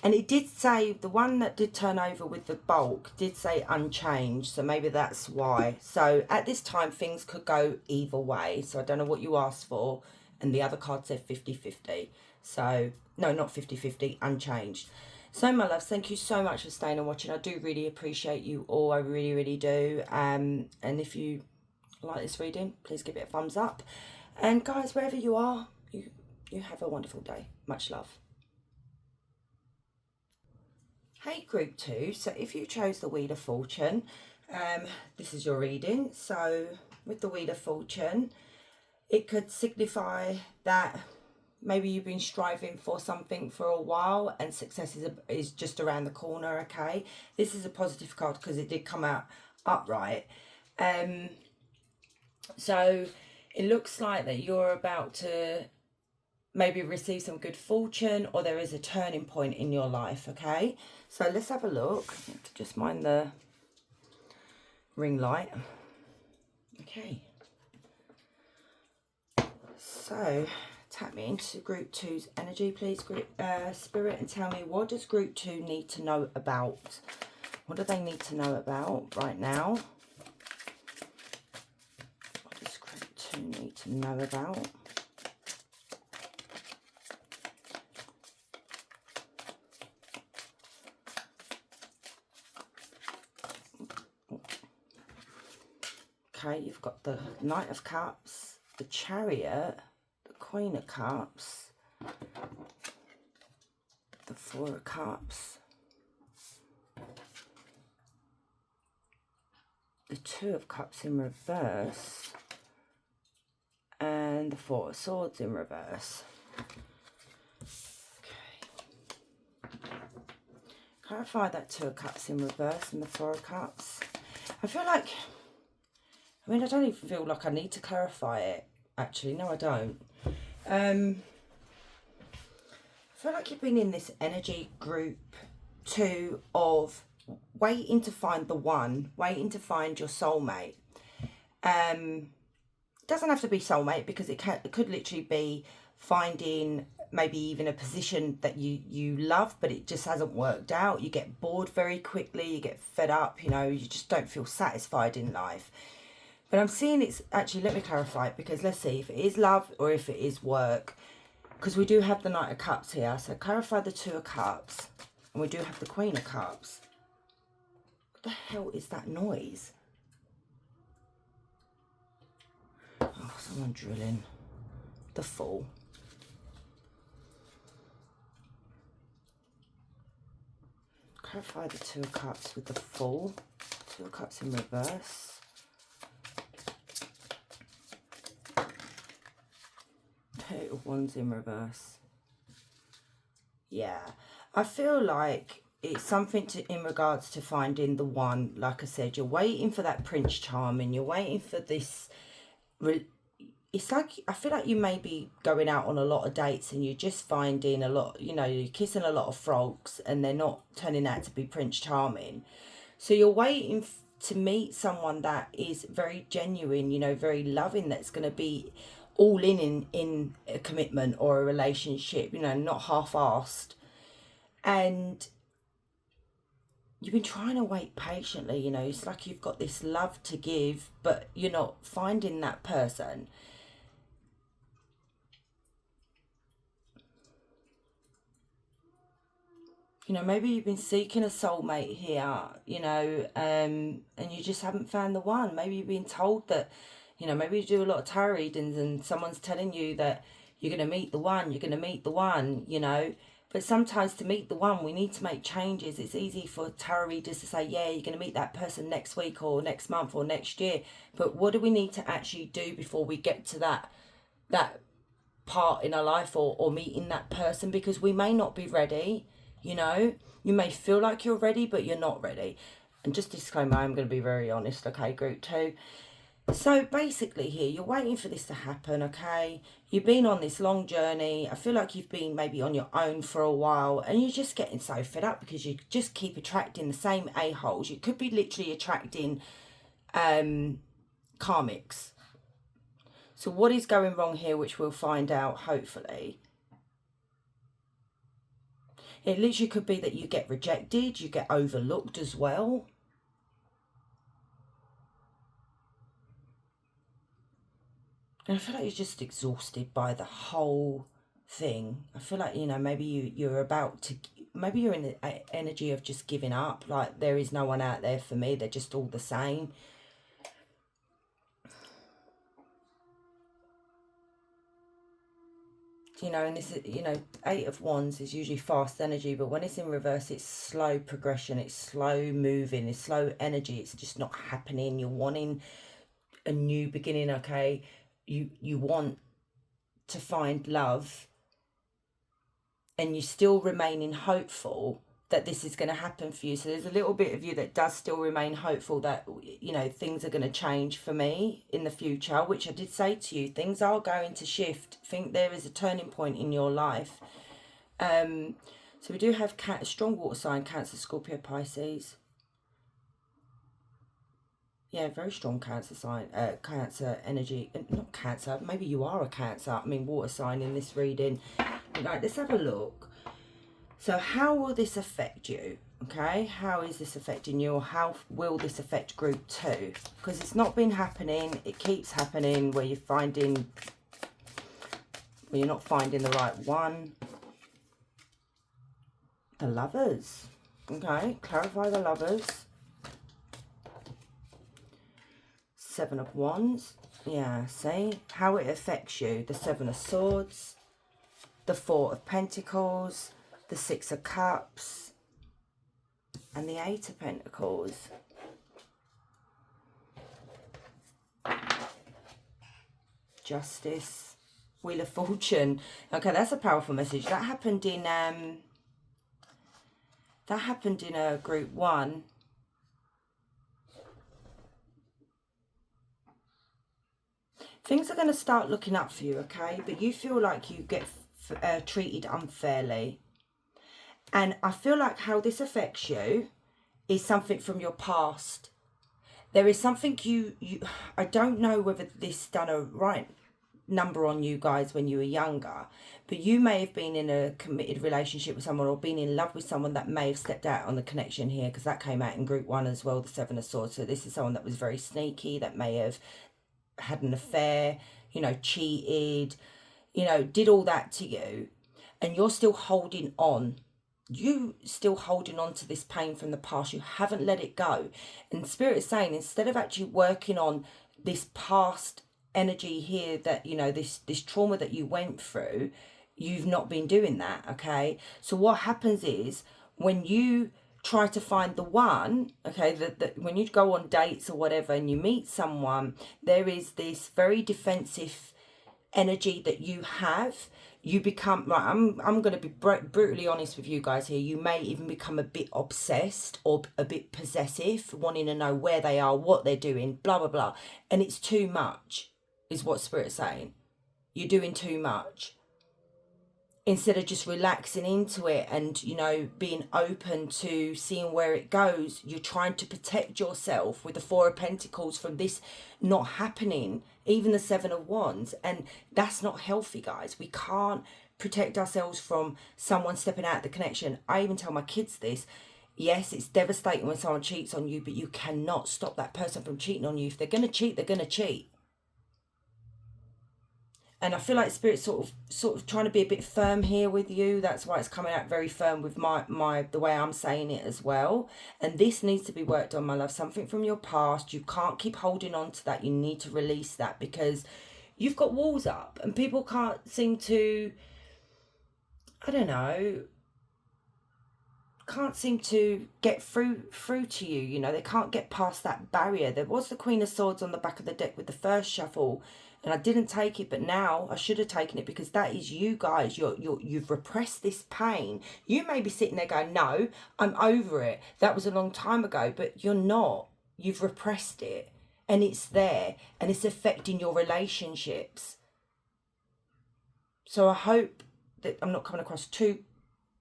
and it did say, the one that did turn over with the bulk did say unchanged, so maybe that's why. So at this time things could go either way, so I don't know what you asked for. And the other card said 50-50, so no, not 50-50, unchanged. So my loves, thank you so much for staying and watching. I do really appreciate you all. I really, really do. And if you like this reading, please give it a thumbs up. And guys, wherever you are, you have a wonderful day. Much love. Hey, group 2. So if you chose the Wheel of Fortune, this is your reading. So with the Wheel of Fortune, it could signify that maybe you've been striving for something for a while and success is just around the corner, okay? This is a positive card because it did come out upright. So it looks like that you're about to maybe receive some good fortune, or there is a turning point in your life, okay? So let's have a look. Just mind the ring light. Okay. So tap me into group 2's energy, please, Spirit, and tell me, what does group 2 need to know about? What do they need to know about right now? What does group 2 need to know about? Okay, you've got the Knight of Cups, the Chariot, the Queen of Cups, the Four of Cups, the Two of Cups in reverse, and the Four of Swords in reverse. Okay. Clarify that Two of Cups in reverse and the Four of Cups. I feel like, I mean, I don't even feel like I need to clarify it, actually. No, I don't. I feel like you've been in this energy group 2 of waiting to find the one, waiting to find your soulmate. It doesn't have to be soulmate, because it could literally be finding maybe even a position that you love, but it just hasn't worked out. You get bored very quickly, you get fed up, you know, you just don't feel satisfied in life. But I'm seeing it's actually, let me clarify it, because let's see if it is love or if it is work. Because we do have the Knight of Cups here. So clarify the Two of Cups. And we do have the Queen of Cups. What the hell is that noise? Oh, someone drilling. The Fool. Clarify the Two of Cups with the Fool. Two of Cups in reverse. Two of Wands in reverse. Yeah, I feel like it's something in regards to finding the one. Like I said, you're waiting for that Prince Charming. You're waiting for this. It's like, I feel like you may be going out on a lot of dates and you're just finding a lot, you know, you're kissing a lot of frogs and they're not turning out to be Prince Charming. So you're waiting to meet someone that is very genuine, you know, very loving, that's going to be all in a commitment or a relationship, you know, not half-assed. And you've been trying to wait patiently, you know, it's like you've got this love to give, but you're not finding that person. You know, maybe you've been seeking a soulmate here, you know, and you just haven't found the one. Maybe you've been told that, you know, maybe you do a lot of tarot readings and someone's telling you that you're going to meet the one, you're going to meet the one, you know. But sometimes to meet the one, we need to make changes. It's easy for tarot readers to say, yeah, you're going to meet that person next week or next month or next year. But what do we need to actually do before we get to that part in our life, or meeting that person? Because we may not be ready, you know. You may feel like you're ready, but you're not ready. And just disclaimer, I'm going to be very honest, okay, group 2. So basically here, you're waiting for this to happen, okay? You've been on this long journey. I feel like you've been maybe on your own for a while and you're just getting so fed up because you just keep attracting the same a-holes. You could be literally attracting karmics. So what is going wrong here, which we'll find out, hopefully? It literally could be that you get rejected, you get overlooked as well. And I feel like you're just exhausted by the whole thing. I feel like, you know, maybe you're about to, maybe you're in the energy of just giving up. Like, there is no one out there for me. They're just all the same. You know, and this is, you know, 8 of Wands is usually fast energy, but when it's in reverse, it's slow progression, it's slow moving, it's slow energy, it's just not happening. You're wanting a new beginning, okay? You want to find love, and you're still remaining hopeful that this is going to happen for you. So there's a little bit of you that does still remain hopeful that, you know, things are going to change for me in the future, which I did say to you, things are going to shift. I think there is a turning point in your life. So we do have strong water sign, Cancer, Scorpio, Pisces. Yeah, very strong Cancer sign, Cancer energy. Not Cancer, maybe you are a Cancer. I mean, water sign in this reading. Right, let's have a look. So how will this affect you? Okay, how is this affecting you, or how will this affect group 2? Because it's not been happening, it keeps happening where you're not finding the right one. The Lovers. Okay, clarify the Lovers. 7 of Wands. Yeah, see how it affects you. The 7 of Swords, the 4 of Pentacles, the 6 of Cups, and the 8 of Pentacles. Justice, Wheel of Fortune. Okay, that's a powerful message. That happened in group 1. Things are going to start looking up for you, okay? But you feel like you get treated unfairly. And I feel like how this affects you is something from your past. There is something I don't know whether this done a right number on you guys when you were younger, but you may have been in a committed relationship with someone or been in love with someone that may have stepped out on the connection here, because that came out in group 1 as well, the 7 of Swords. So this is someone that was very sneaky, that may have had an affair, you know, cheated, you know, did all that to you, and you're still holding on. You still holding on to this pain from the past. You haven't let it go. And Spirit is saying, instead of actually working on this past energy here, that, you know, this trauma that you went through, you've not been doing that, okay? So what happens is, when you try to find the one, okay, that when you go on dates or whatever and you meet someone, there is this very defensive energy that you have. You become, right, I'm going to be brutally honest with you guys here, you may even become a bit obsessed or a bit possessive, wanting to know where they are, what they're doing, blah blah blah, and it's too much, is what Spirit's saying. You're doing too much. Instead of just relaxing into it and, you know, being open to seeing where it goes, you're trying to protect yourself with the 4 of Pentacles from this not happening, even the 7 of Wands. And that's not healthy, guys. We can't protect ourselves from someone stepping out of the connection. I even tell my kids this. Yes, it's devastating when someone cheats on you, but you cannot stop that person from cheating on you. If they're going to cheat, they're going to cheat. And I feel like Spirit's sort of trying to be a bit firm here with you. That's why it's coming out very firm with the way I'm saying it as well. And this needs to be worked on, my love. Something from your past. You can't keep holding on to that. You need to release that, because you've got walls up and people can't seem to, I don't know, can't seem to get through to you. You know, they can't get past that barrier. There was the Queen of Swords on the back of the deck with the first shuffle, and I didn't take it, but now I should have taken it, because that is you guys. You've repressed this pain. You may be sitting there going, no, I'm over it, that was a long time ago, but you're not. You've repressed it, and it's there, and it's affecting your relationships. So I hope that I'm not coming across too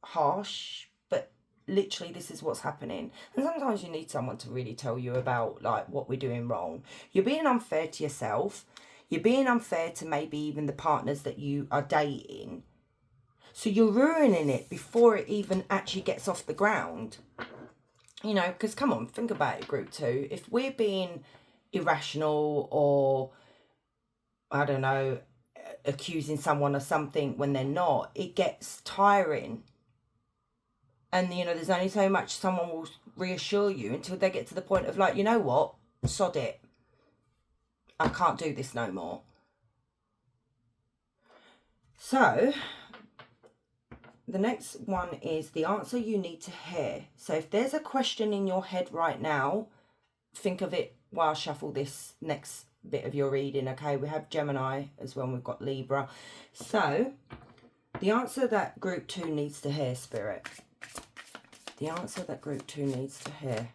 harsh, but literally this is what's happening. And sometimes you need someone to really tell you about, like, what we're doing wrong. You're being unfair to yourself. You're being unfair to maybe even the partners that you are dating. So you're ruining it before it even actually gets off the ground. You know, because come on, think about it, group 2. If we're being irrational or, I don't know, accusing someone of something when they're not, it gets tiring. And, you know, there's only so much someone will reassure you until they get to the point of, like, you know what, sod it. I can't do this no more. So the next one is the answer you need to hear. So if there's a question in your head right now, think of it while I shuffle this next bit of your reading, okay? We have Gemini as well, and we've got Libra. So the answer that group 2 needs to hear, Spirit. The answer that group 2 needs to hear.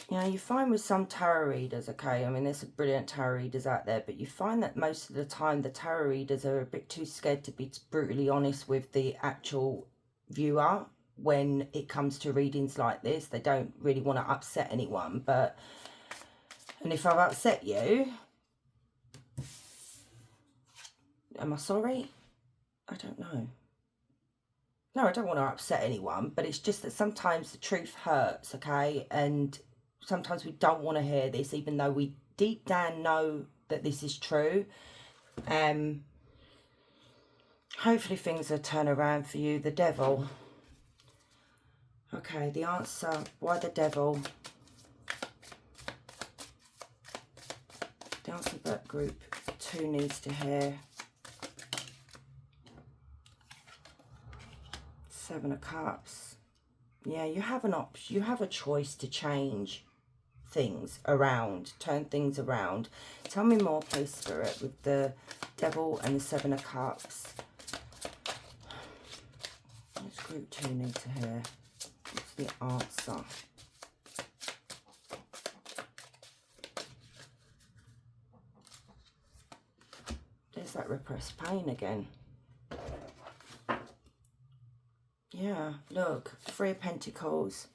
You know, you find with some tarot readers, okay, I mean, there's some brilliant tarot readers out there, but you find that most of the time the tarot readers are a bit too scared to be brutally honest with the actual viewer when it comes to readings like this. They don't really want to upset anyone, but, and if I've upset you, am I sorry? I don't know. No, I don't want to upset anyone, but it's just that sometimes the truth hurts, okay, and sometimes we don't want to hear this, even though we deep down know that this is true. Hopefully things will turn around for you. The Devil. Okay, the answer. Why the Devil? The answer that group 2 needs to hear. 7 of Cups. Yeah, you have an option. You have a choice to change things around, turn things around. Tell me more, please, Spirit, with the Devil and the 7 of Cups. What's group 2 need to hear? What's the answer? There's that repressed pain again. Yeah, look, 3 of Pentacles.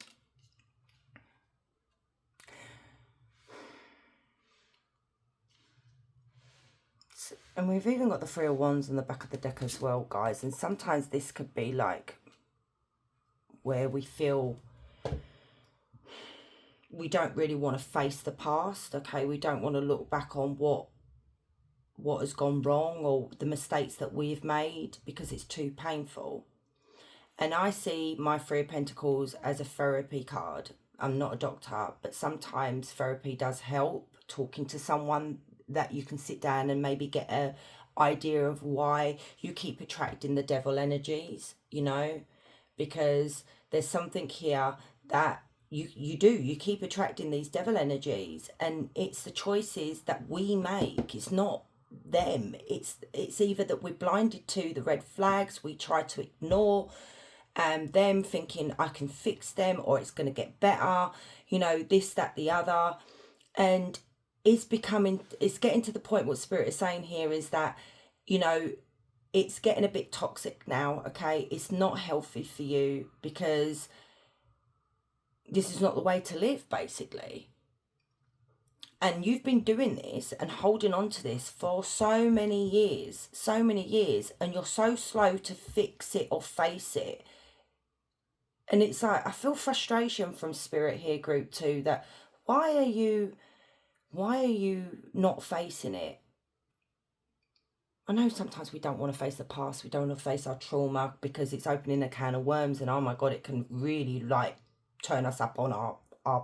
And we've even got the 3 of Wands on the back of the deck as well, guys. And sometimes this could be like where we feel we don't really want to face the past, okay? We don't want to look back on what has gone wrong or the mistakes that we've made because it's too painful. And I see my 3 of Pentacles as a therapy card. I'm not a doctor, but sometimes therapy does help. Talking to someone that you can sit down and maybe get a idea of why you keep attracting the devil energies, you know, because there's something here that you keep attracting these devil energies, and it's the choices that we make. It's not them. It's either that we're blinded to the red flags, we try to ignore them, thinking I can fix them or it's going to get better, you know, this, that, the other. And it's getting to the point, what Spirit is saying here is that, you know, it's getting a bit toxic now, okay? It's not healthy for you because this is not the way to live, basically. And you've been doing this and holding on to this for so many years, and you're so slow to fix it or face it. And it's like, I feel frustration from Spirit here, group 2, that why are you not facing it? I know sometimes we don't want to face the past, we don't want to face our trauma because it's opening a can of worms, and oh my God, it can really like turn us up on our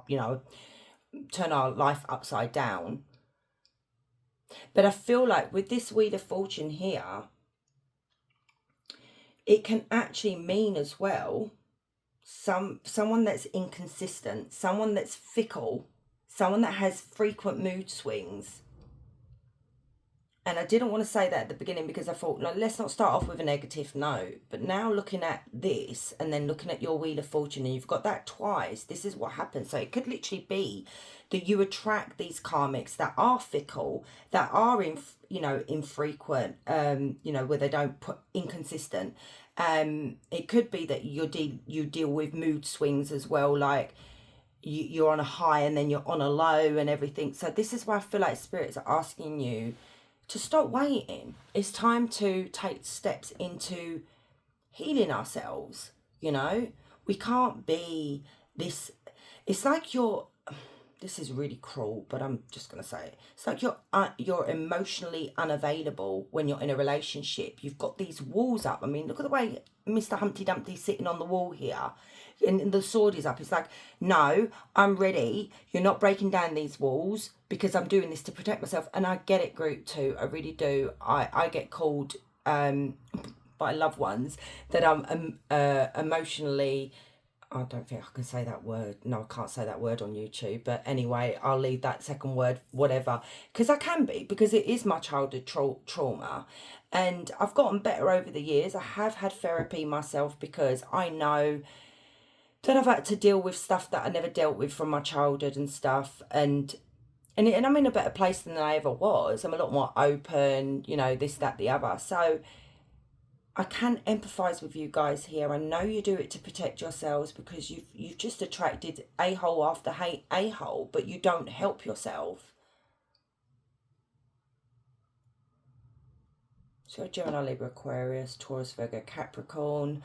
you know, turn our life upside down. But I feel like with this Wheel of Fortune here, it can actually mean as well someone that's inconsistent, someone that's fickle, someone that has frequent mood swings. And I didn't want to say that at the beginning because I thought, no, let's not start off with a negative note. But now looking at this and then looking at your Wheel of Fortune, and you've got that twice, this is what happens. So it could literally be that you attract these karmics that are fickle, that are infrequent, you know, where they don't put inconsistent. It could be that you deal with mood swings as well, like you're on a high and then you're on a low and everything. So this is why I feel like spirits are asking you to stop waiting. It's time to take steps into healing ourselves, you know? We can't be this... It's like this is really cruel, but I'm just going to say it. It's like you're emotionally unavailable when you're in a relationship. You've got these walls up. I mean, look at the way Mr. Humpty Dumpty's sitting on the wall here. And the sword is up. It's like, no, I'm ready. You're not breaking down these walls because I'm doing this to protect myself. And I get it, group 2. I really do. I get called by loved ones that I'm emotionally I don't think I can say that word. No, I can't say that word on YouTube. But anyway, I'll leave that second word, whatever. Because I can be, because it is my childhood trauma. And I've gotten better over the years. I have had therapy myself because I know that I've had to deal with stuff that I never dealt with from my childhood and stuff. And I'm in a better place than I ever was. I'm a lot more open, you know, this, that, the other. So I can empathise with you guys here. I know you do it to protect yourselves because you've just attracted a-hole after a-hole, but you don't help yourself. So Gemini, Libra, Aquarius, Taurus, Virgo, Capricorn.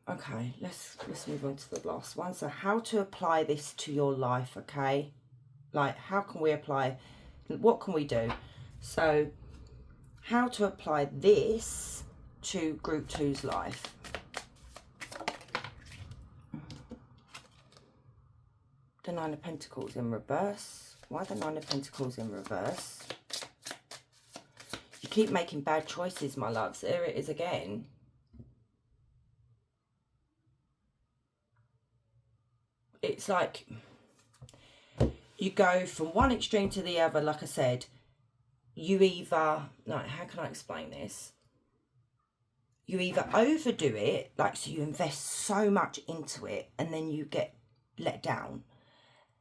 Okay, let's move on to the last one. So how to apply this to your life, okay? Like, how can we apply, what can we do? So how to apply this to Group 2's life. The Nine of Pentacles in reverse. Why the Nine of Pentacles in reverse? You keep making bad choices, my loves. There it is again. It's like you go from one extreme to the other. Like I said, you either, like, how can I explain this? You either overdo it, like, so you invest so much into it and then you get let down.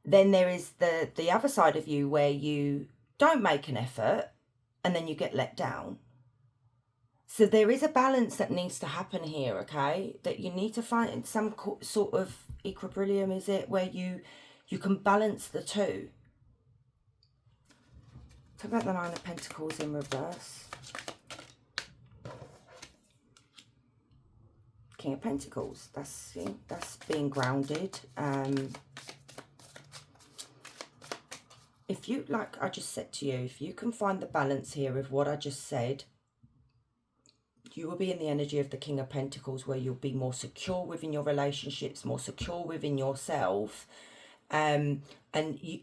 Then there is the other side of you where you don't make an effort and then you get let down. So there is a balance that needs to happen here, okay? That you need to find some sort of equilibrium, is it? Where you can balance the two. Talk about the Nine of Pentacles in reverse. King of Pentacles. That's being grounded. If you, like I just said to you, if you can find the balance here of what I just said, you will be in the energy of the King of Pentacles, where you'll be more secure within your relationships, more secure within yourself. And you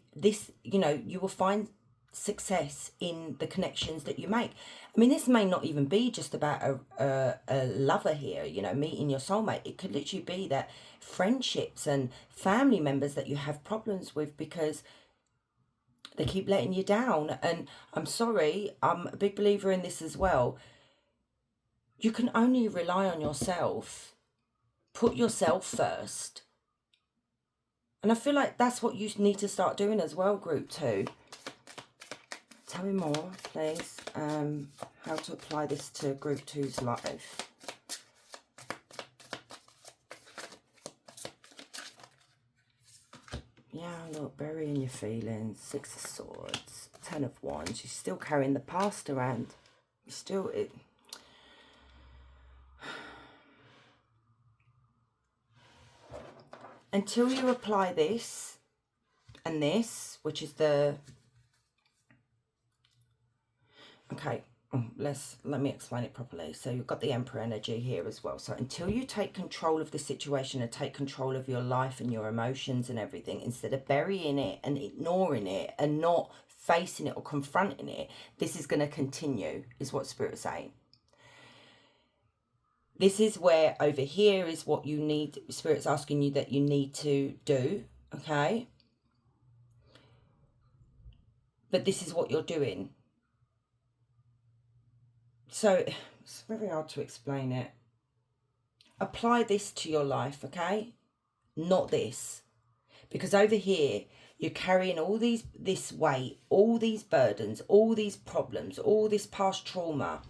will find success in the connections that you make. I mean, this may not even be just about a lover here, you know, meeting your soulmate. It could literally be that friendships and family members that you have problems with because they keep letting you down. And I'm sorry, I'm a big believer in this as well. You can only rely on yourself. Put yourself first. And I feel like that's what you need to start doing as well, Group 2. Tell me more, please. How to apply this to Group 2's life. Yeah, look, burying your feelings. Six of Swords. Ten of Wands. You're still carrying the past around. You're still... Until you apply this and this, which is the... Okay, let me explain it properly. So you've got the Emperor energy here as well. So until you take control of the situation and take control of your life and your emotions and everything, instead of burying it and ignoring it and not facing it or confronting it, this is going to continue, is what Spirit's saying. This is where over here is what you need. Spirit's asking you that you need to do, okay? But this is what you're doing. So it's very hard to explain it. Apply this to your life, okay? Not this. Because over here, you're carrying all this weight, all these burdens, all these problems, all this past trauma.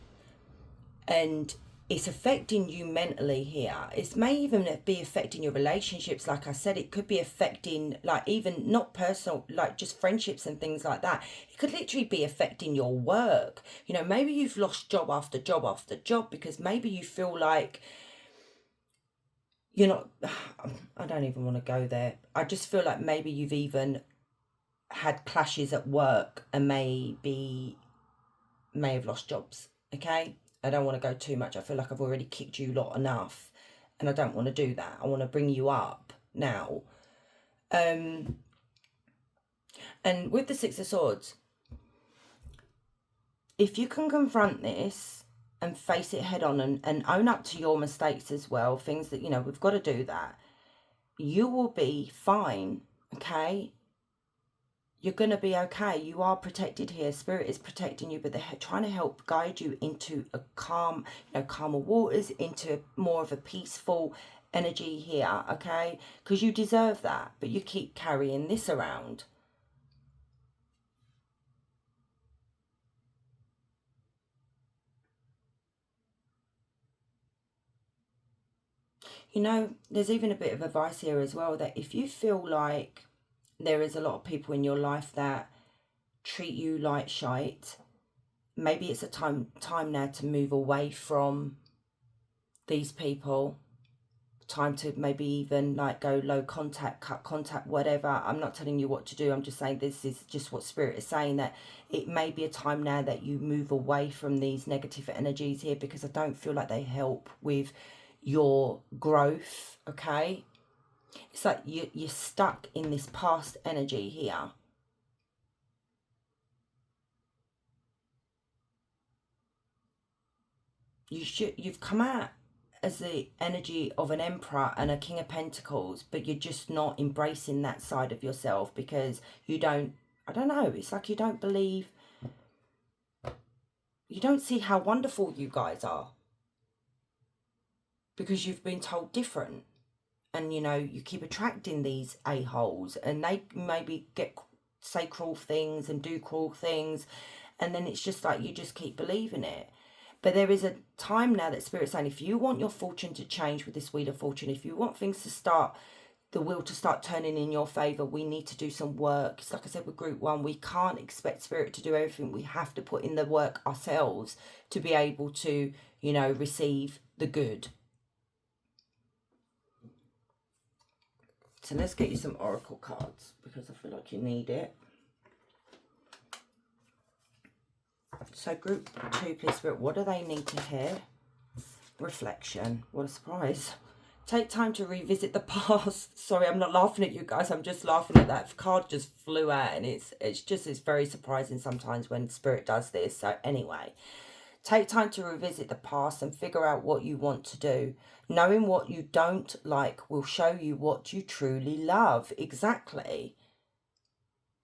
And it's affecting you mentally here. It may even be affecting your relationships. Like I said, it could be affecting, like, even not personal, like just friendships and things like that. It could literally be affecting your work. You know, maybe you've lost job after job after job because maybe you feel like you're not, I don't even want to go there. I just feel like maybe you've even had clashes at work and may have lost jobs, okay? I don't want to go too much. I feel like I've already kicked you lot enough and I don't want to do that. I want to bring you up now. And with the Six of Swords, if you can confront this and face it head on, and own up to your mistakes as well, things that, you know, we've got to do that, you will be fine, okay? You're going to be okay. You are protected here. Spirit is protecting you, but they're trying to help guide you into a calm, you know, calmer waters, into more of a peaceful energy here, okay? Because you deserve that, but you keep carrying this around. You know, there's even a bit of advice here as well, that if you feel like there is a lot of people in your life that treat you like shite, maybe it's a time now to move away from these people. Time to maybe even like go low contact, cut contact, whatever. I'm not telling you what to do. I'm just saying this is just what Spirit is saying, that it may be a time now that you move away from these negative energies here, because I don't feel like they help with your growth, okay? It's like you're stuck in this past energy here. You've come out as the energy of an emperor and a king of pentacles, but you're just not embracing that side of yourself because you don't, I don't know, it's like you don't believe, you don't see how wonderful you guys are because you've been told different. And, you know, you keep attracting these a-holes, and they maybe say cruel things and do cruel things, and then it's just like you just keep believing it. But there is a time now that Spirit's saying, if you want your fortune to change with this Wheel of Fortune, if you want things to start, the wheel to start turning in your favour, we need to do some work. It's like I said with Group 1, we can't expect Spirit to do everything. We have to put in the work ourselves to be able to, you know, receive the good. So let's get you some oracle cards, because I feel like you need it. So Group 2, please, Spirit, what do they need to hear? Reflection. What a surprise. Take time to revisit the past. Sorry, I'm not laughing at you guys. I'm just laughing at that card just flew out, and it's very surprising sometimes when Spirit does this. So anyway, take time to revisit the past and figure out what you want to do. Knowing what you don't like will show you what you truly love. Exactly.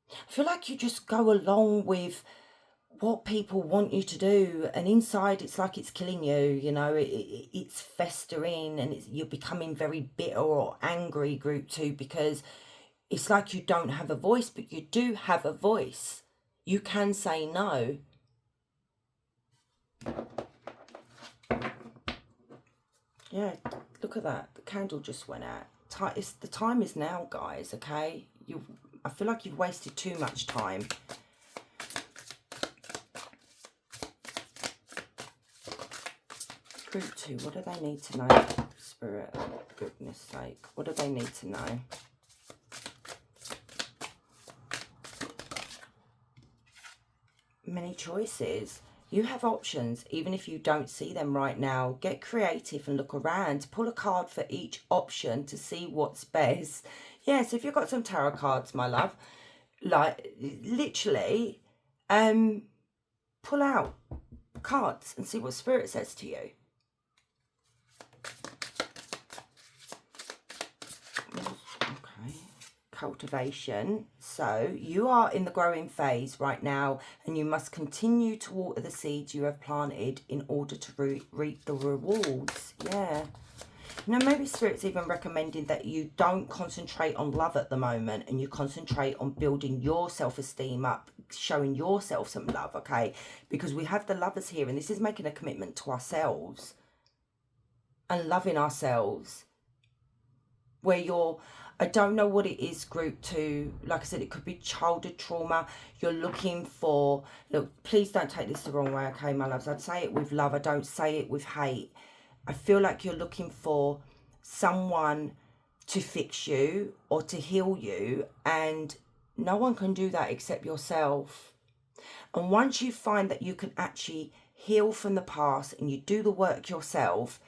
I feel like you just go along with what people want you to do, and inside it's like it's killing you, you know, it's festering, and you're becoming very bitter or angry, Group 2, because it's like you don't have a voice, but you do have a voice. You can say no. Yeah, look at that. The candle just went out. The time is now, guys, okay? I feel like you've wasted too much time. Group 2, what do they need to know? Spirit, oh, goodness sake. What do they need to know? Many choices. You have options, even if you don't see them right now. Get creative and look around. Pull a card for each option to see what's best. Yes, if you've got some tarot cards, my love, like literally, pull out cards and see what Spirit says to you. Okay, cultivation. So you are in the growing phase right now, and you must continue to water the seeds you have planted in order to reap the rewards. Yeah. You know, maybe Spirit's even recommending that you don't concentrate on love at the moment, and you concentrate on building your self-esteem up, showing yourself some love, okay? Because we have the Lovers here, and this is making a commitment to ourselves and loving ourselves. Where I don't know what it is, Group 2. Like I said, it could be childhood trauma. You're looking for, look, please don't take this the wrong way, okay, my loves? I'd say it with love. I don't say it with hate. I feel like you're looking for someone to fix you or to heal you, and no one can do that except yourself. And once you find that you can actually heal from the past and you do the work yourself,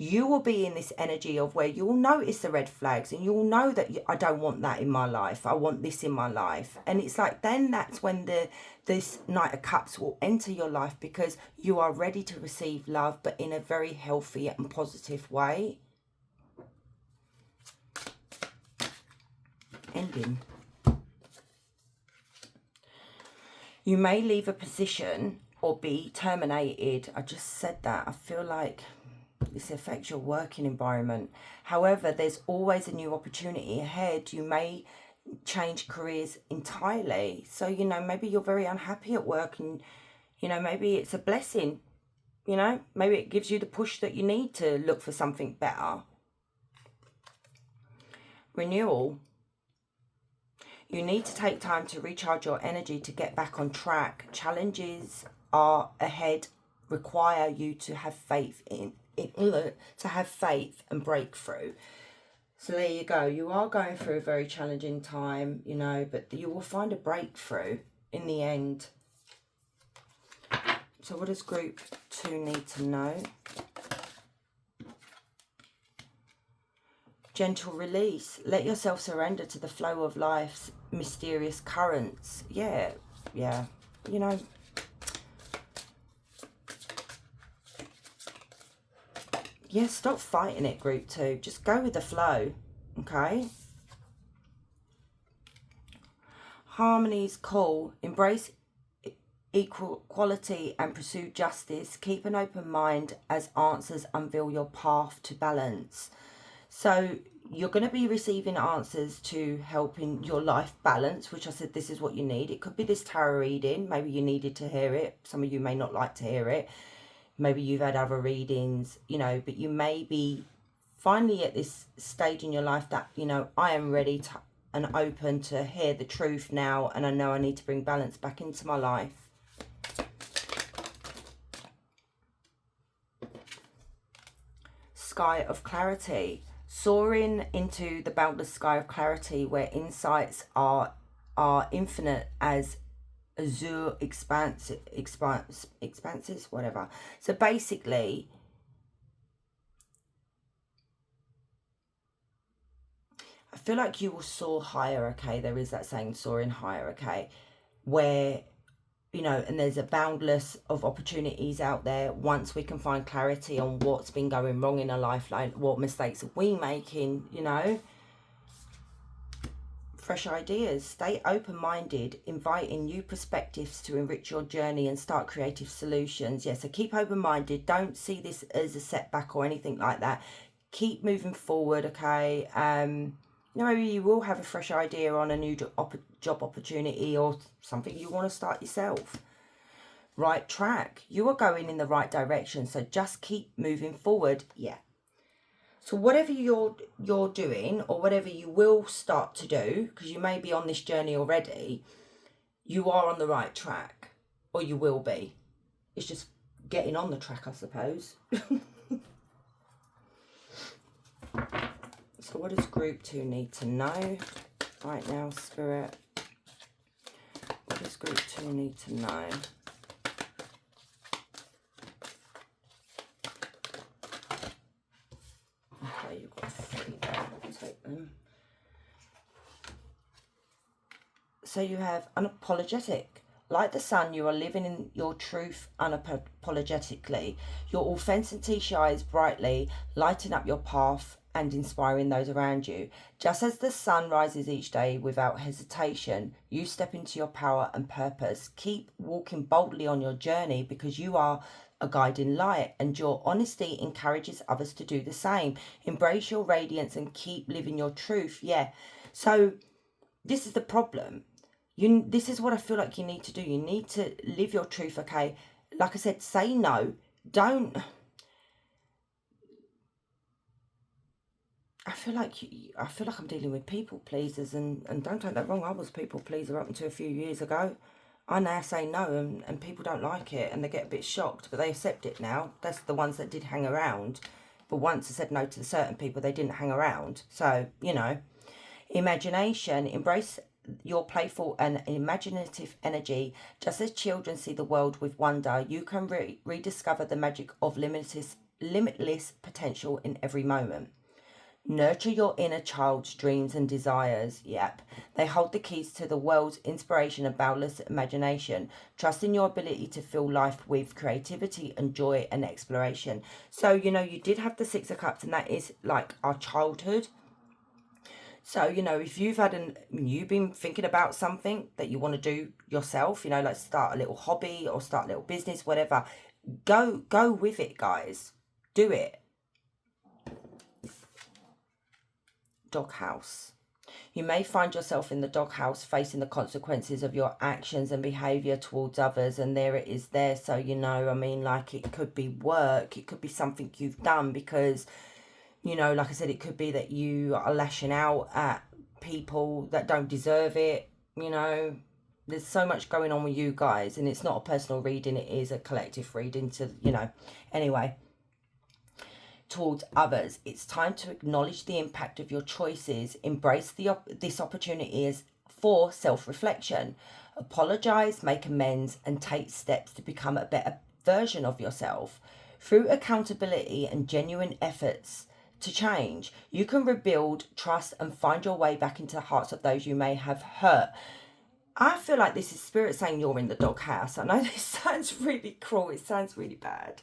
you will be in this energy of where you will notice the red flags and you'll know that I don't want that in my life. I want this in my life. And it's like, then that's when this Knight of Cups will enter your life, because you are ready to receive love, but in a very healthy and positive way. Ending. You may leave a position or be terminated. I just said that. I feel like this affects your working environment. However, there's always a new opportunity ahead. You may change careers entirely. So, you know, maybe you're very unhappy at work and, you know, maybe it's a blessing. You know, maybe it gives you the push that you need to look for something better. Renewal. You need to take time to recharge your energy to get back on track. Challenges are ahead, require you to have faith to have faith and breakthrough. So there you go. You are going through a very challenging time, you know, but you will find a breakthrough in the end. So what does group 2 need to know? Gentle release. Let yourself surrender to the flow of life's mysterious currents. Yeah. You know, yeah, stop fighting it, group 2. Just go with the flow, okay? Harmony's cool. Embrace equality and pursue justice. Keep an open mind as answers unveil your path to balance. So you're going to be receiving answers to helping your life balance, which I said this is what you need. It could be this tarot reading. Maybe you needed to hear it. Some of you may not like to hear it. Maybe you've had other readings, you know, but you may be finally at this stage in your life that, you know, I am ready to and open to hear the truth now, and I know I need to bring balance back into my life. Sky of clarity. Soaring into the boundless sky of clarity where insights are infinite as azure expanses, whatever. So basically, I feel like you will soar higher, okay? There is that saying, soaring higher, okay? Where, you know, and there's a boundless of opportunities out there once we can find clarity on what's been going wrong in a life, like what mistakes are we making, you know. Fresh ideas. Stay open-minded, inviting new perspectives to enrich your journey and start creative solutions. Yeah, so keep open-minded. Don't see this as a setback or anything like that. Keep moving forward, okay? You know, maybe you will have a fresh idea on a new job opportunity or something you want to start yourself. Right track. You are going in the right direction, so just keep moving forward. Yeah. So whatever you're doing, or whatever you will start to do, because you may be on this journey already, you are on the right track, or you will be. It's just getting on the track, I suppose. So what does group 2 need to know right now, Spirit? What does group 2 need to know? Okay, you've got 3 there. I'll take them. So you have unapologetic. Like the sun, you are living in your truth unapologetically. Your authenticity shines brightly, lighting up your path and inspiring those around you. Just as the sun rises each day without hesitation, you step into your power and purpose. Keep walking boldly on your journey because you are a guiding light, and your honesty encourages others to do the same. Embrace your radiance and keep living your truth. Yeah. So this is the problem. This is what I feel like you need to do. You need to live your truth, okay? Like I said, say no. Don't... I feel like I'm dealing with people pleasers, and don't take that wrong. I was a people pleaser up until a few years ago. I now say no, and people don't like it, and they get a bit shocked, but they accept it now. That's the ones that did hang around. But once I said no to certain people, they didn't hang around. So, you know, imagination, embrace your playful and imaginative energy. Just as children see the world with wonder, you can rediscover the magic of limitless potential in every moment. Nurture your inner child's dreams and desires. Yep. They hold the keys to the world's inspiration and boundless imagination. Trust in your ability to fill life with creativity and joy and exploration. So, you know, you did have the Six of Cups, and that is like our childhood. So, you know, if you've you've been thinking about something that you want to do yourself, you know, like start a little hobby or start a little business, whatever, go with it, guys. Do it. Doghouse. You may find yourself in the doghouse facing the consequences of your actions and behaviour towards others, and there it is there. So, you know, I mean, like, it could be work, it could be something you've done because, you know, like I said, it could be that you are lashing out at people that don't deserve it. You know, there's so much going on with you guys, and it's not a personal reading, it is a collective reading to, you know, anyway, towards others. It's time to acknowledge the impact of your choices, embrace this opportunity as for self-reflection, apologize, make amends, and take steps to become a better version of yourself. Through accountability and genuine efforts to change, you can rebuild trust and find your way back into the hearts of those you may have hurt. I feel like this is Spirit saying you're in the doghouse. I know this sounds really cruel, it sounds really bad,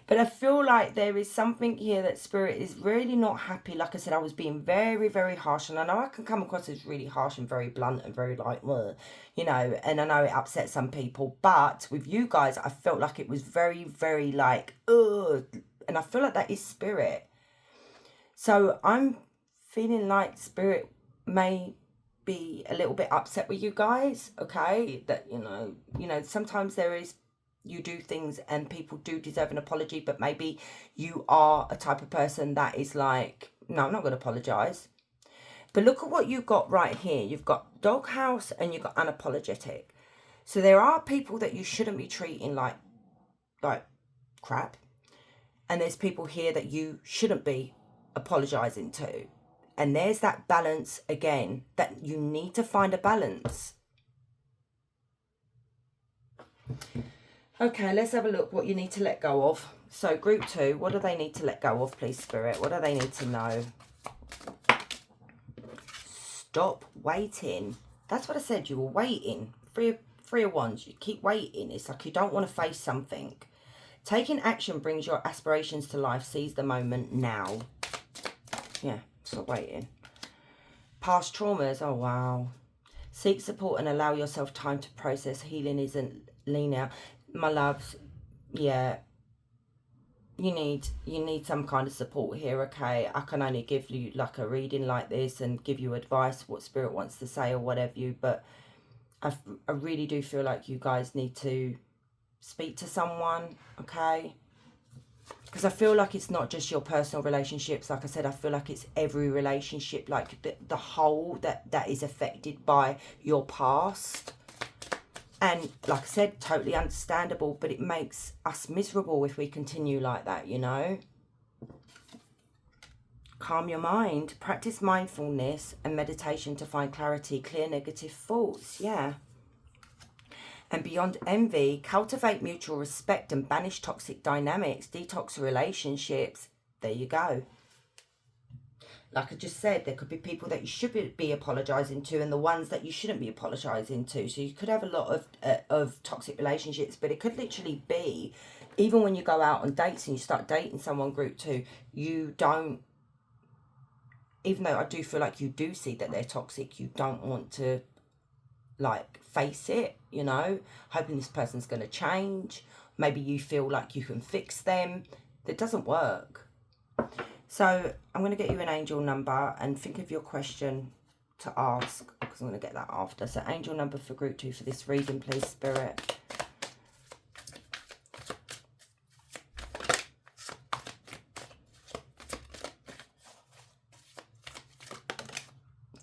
but I feel like there is something here that Spirit is really not happy. Like I said, I was being very, very harsh. And I know I can come across as really harsh and very blunt and very like, you know, and I know it upsets some people. But with you guys, I felt like it was very, very like, ugh. And I feel like that is Spirit. So I'm feeling like Spirit may be a little bit upset with you guys, okay? That, you know, sometimes there is, you do things and people do deserve an apology, but maybe you are a type of person that is like, no, I'm not going to apologize. But look at what you've got right here. You've got doghouse and you've got unapologetic. So there are people that you shouldn't be treating like crap. And there's people here that you shouldn't be apologizing to. And there's that balance again, that you need to find a balance. Okay, let's have a look what you need to let go of. So group 2, what do they need to let go of, please, Spirit? What do they need to know? Stop waiting. That's what I said, you were waiting. Three of Wands, you keep waiting. It's like you don't want to face something. Taking action brings your aspirations to life. Seize the moment now. Yeah, stop waiting. Past traumas, oh wow. Seek support and allow yourself time to process. Healing isn't linear. My loves, yeah, you need some kind of support here, okay? I can only give you like a reading like this and give you advice, what Spirit wants to say or whatever you, but I really do feel like you guys need to speak to someone, okay? Because I feel like it's not just your personal relationships. Like I said, I feel like it's every relationship, like the whole that is affected by your past. And like I said, totally understandable, but it makes us miserable if we continue like that, you know. Calm your mind. Practice mindfulness and meditation to find clarity. Clear negative thoughts. Yeah. And beyond envy, cultivate mutual respect and banish toxic dynamics. Detox relationships. There you go. Like I just said, there could be people that you should be apologising to and the ones that you shouldn't be apologising to. So you could have a lot of toxic relationships, but it could literally be, even when you go out on dates and you start dating someone, group 2, you don't, even though I do feel like you do see that they're toxic, you don't want to, like, face it, you know, hoping this person's going to change. Maybe you feel like you can fix them. That doesn't work. So I'm going to get you an angel number and think of your question to ask, because I'm going to get that after. So angel number for group 2 for this reading, please, Spirit.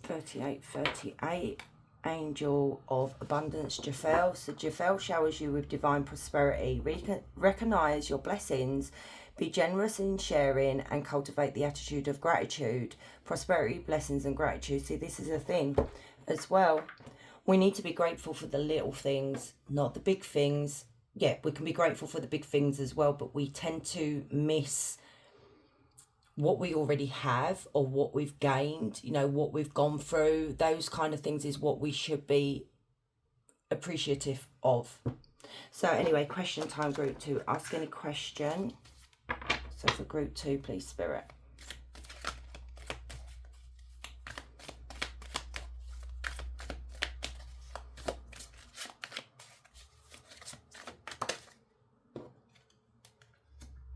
$3838, Angel of Abundance, Jafel. So Jafel showers you with divine prosperity. Recognize your blessings. Be generous in sharing and cultivate the attitude of gratitude. Prosperity, blessings and gratitude. See, this is a thing as well. We need to be grateful for the little things, not the big things. yeah, we can be grateful for the big things as well, but we tend to miss what we already have or what we've gained, you know, what we've gone through. Those kind of things is what we should be appreciative of. So anyway, question time, group 2. Ask any question. So for group 2, please, Spirit.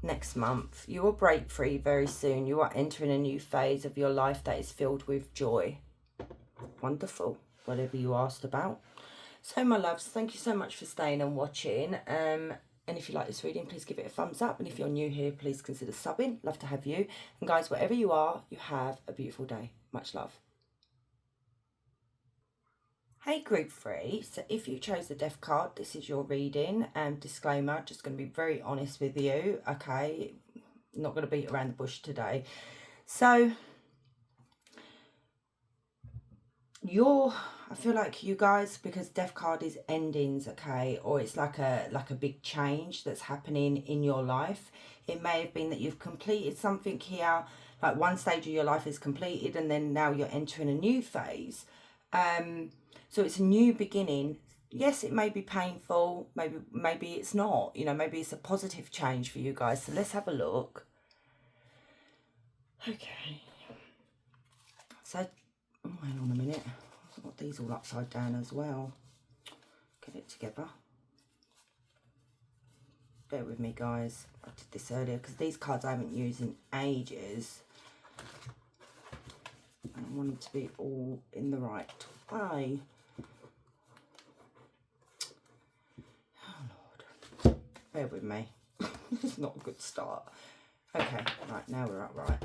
Next month, you will break free very soon. You are entering a new phase of your life that is filled with joy. Wonderful. Whatever you asked about. So my loves, thank you so much for staying and watching. And if you like this reading, please give it a thumbs up. And if you're new here, please consider subbing. Love to have you. And guys, wherever you are, you have a beautiful day. Much love. Hey group 3, so if you chose the Death card, this is your reading. Disclaimer, just going to be very honest with you, okay? Not going to beat around the bush today. So, I feel like you guys, because Death card is endings, okay? Or it's like a big change that's happening in your life. It may have been that you've completed something here, like one stage of your life is completed and then now you're entering a new phase. So it's a new beginning. Yes, it may be painful. Maybe it's not. You know, maybe it's a positive change for you guys. So let's have a look. Okay. So, oh, hang on a minute. I've got these all upside down as well. Get it together. Bear with me, guys. I did this earlier because these cards I haven't used in ages. I want them to be all in the right way. Bear with me. This is not a good start. Okay, right, now we're upright.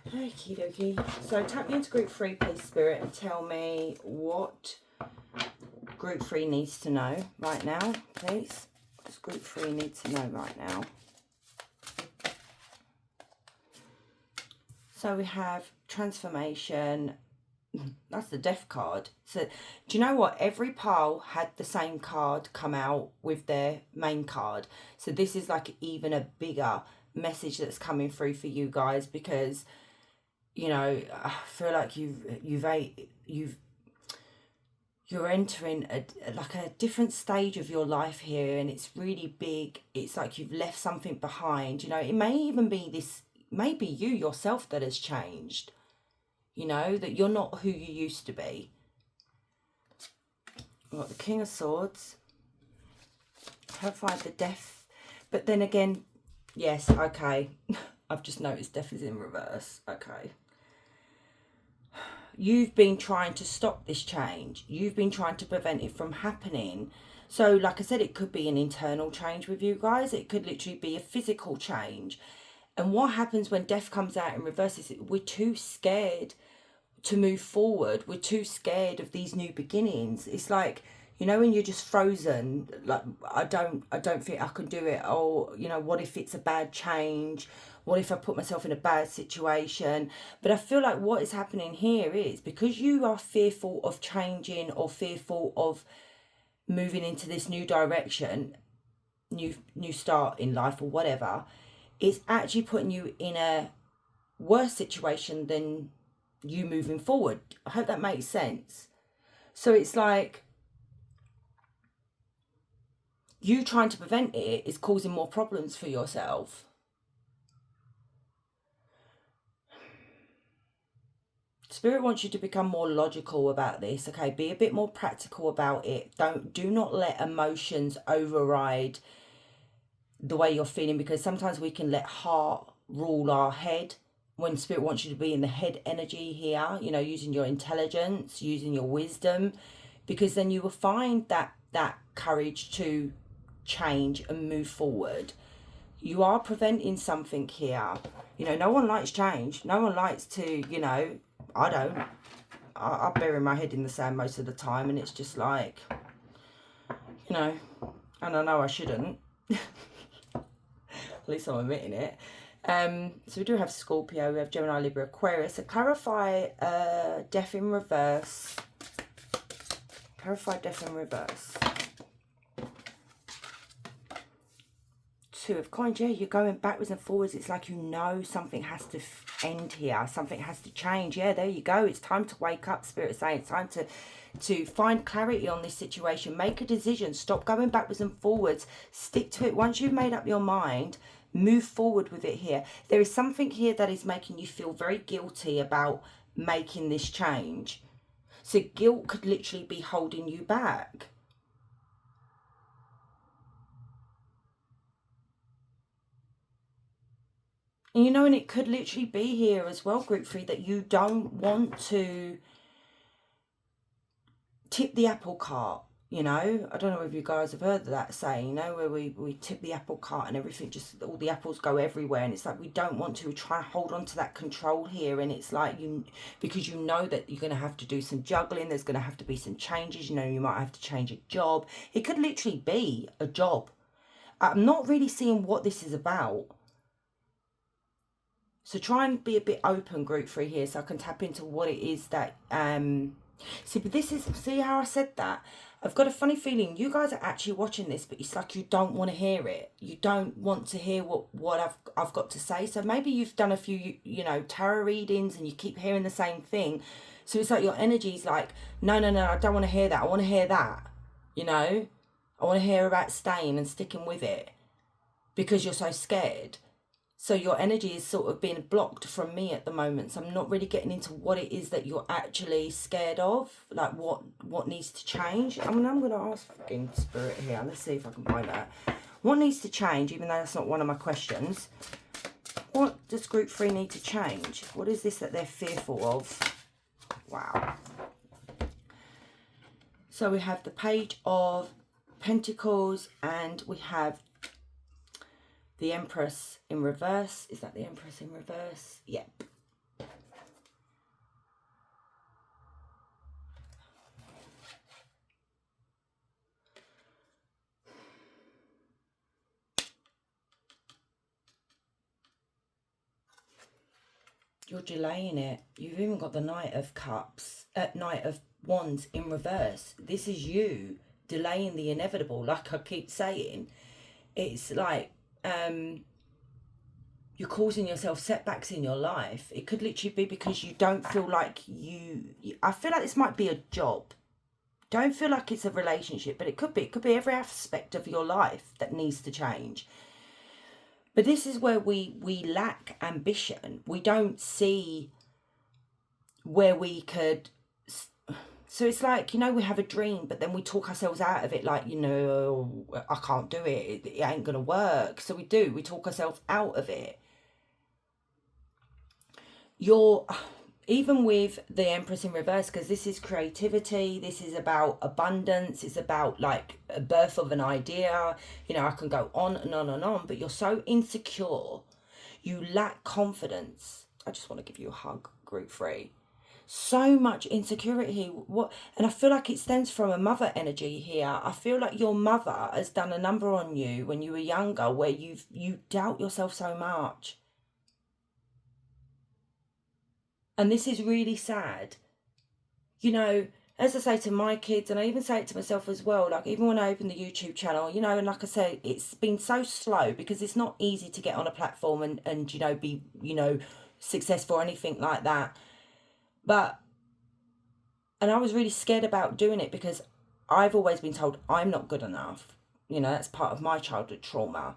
Okie dokie. So tap me into group 3, please, Spirit, and tell me what group 3 needs to know right now, please. What does group 3 need to know right now? So we have transformation. That's the Death card. So do you know what? Every pile had the same card come out with their main card. So this is like even a bigger message that's coming through for you guys, because, you know, I feel like you're entering like a different stage of your life here, and it's really big. It's like you've left something behind. You know, it may even be maybe you yourself that has changed. You know, that you're not who you used to be. We've got the King of Swords. Clarified the Death. But then again, yes, okay. I've just noticed Death is in reverse. Okay. You've been trying to stop this change. You've been trying to prevent it from happening. So, like I said, it could be an internal change with you guys. It could literally be a physical change. And what happens when Death comes out in reverse is we're too scared to move forward. We're too scared of these new beginnings. It's like, you know, when you're just frozen, like, I don't think I can do it. Or, you know, what if it's a bad change? What if I put myself in a bad situation? But I feel like what is happening here is because you are fearful of changing or fearful of moving into this new direction, new start in life or whatever, it's actually putting you in a worse situation than you moving forward. I hope that makes sense. So it's like you trying to prevent it is causing more problems for yourself. Spirit wants you to become more logical about this, okay? Be a bit more practical about it. Do not let emotions override the way you're feeling, because sometimes we can let heart rule our head when Spirit wants you to be in the head energy here, you know, using your intelligence, using your wisdom, because then you will find that courage to change and move forward. You are preventing something here. You know, no one likes change. No one likes to, you know, I don't. I bury my head in the sand most of the time, and it's just like, you know, and I know I shouldn't. At least I'm admitting it. So we do have Scorpio, we have Gemini, Libra, Aquarius. So clarify Death in reverse. Clarify Death in reverse. Two of Coins, yeah, you're going backwards and forwards. It's like, you know, something has to end here. Something has to change. Yeah, there you go. It's time to wake up, Spirit is saying. It's time to find clarity on this situation. Make a decision. Stop going backwards and forwards. Stick to it. Once you've made up your mind, move forward with it here. There is something here that is making you feel very guilty about making this change. So guilt could literally be holding you back. And you know, and it could literally be here as well, group 3, that you don't want to tip the apple cart. You know, I don't know if you guys have heard of that saying, you know, where we tip the apple cart and everything, just all the apples go everywhere. And it's like, we don't want to. We try to hold on to that control here. And it's like, because you know that you're going to have to do some juggling. There's going to have to be some changes. You know, you might have to change a job. It could literally be a job. I'm not really seeing what this is about. So try and be a bit open, group 3 here, so I can tap into what it is that, see, but this is, see how I said that? I've got a funny feeling you guys are actually watching this, but it's like you don't want to hear it. You don't want to hear what I've got to say. So maybe you've done a few, you know, tarot readings and you keep hearing the same thing. So it's like your energy is like, no, I don't want to hear that. I want to hear that, you know? I want to hear about staying and sticking with it because you're so scared. So your energy is sort of being blocked from me at the moment. So I'm not really getting into what it is that you're actually scared of. Like what needs to change. I mean, I'm going to ask fucking Spirit here. Let's see if I can find that. What needs to change, even though that's not one of my questions. What does group 3 need to change? What is this that they're fearful of? Wow. So we have the Page of Pentacles and we have the Empress in reverse. Is that the Empress in reverse? Yep. You're delaying it. You've even got the Knight of Cups, Knight of Wands in reverse. This is you delaying the inevitable. Like I keep saying, it's like, you're causing yourself setbacks in your life. It could literally be because you don't feel like I feel like this might be a job. Don't feel like it's a relationship, but it could be every aspect of your life that needs to change. But this is where we lack ambition. We don't see where we could. So it's like, you know, we have a dream, but then we talk ourselves out of it like, you know, I can't do it. It ain't going to work. So we talk ourselves out of it. Even with the Empress in reverse, because this is creativity, this is about abundance, it's about like a birth of an idea, you know, I can go on and on and on, but you're so insecure, you lack confidence. I just want to give you a hug, group 3. So much insecurity. And I feel like it stems from a mother energy here. I feel like your mother has done a number on you when you were younger where you doubt yourself so much. And this is really sad. You know, as I say to my kids, and I even say it to myself as well, like even when I open the YouTube channel, you know, and like I say, it's been so slow because it's not easy to get on a platform and you know, be, you know, successful or anything like that. And I was really scared about doing it because I've always been told I'm not good enough. You know, that's part of my childhood trauma.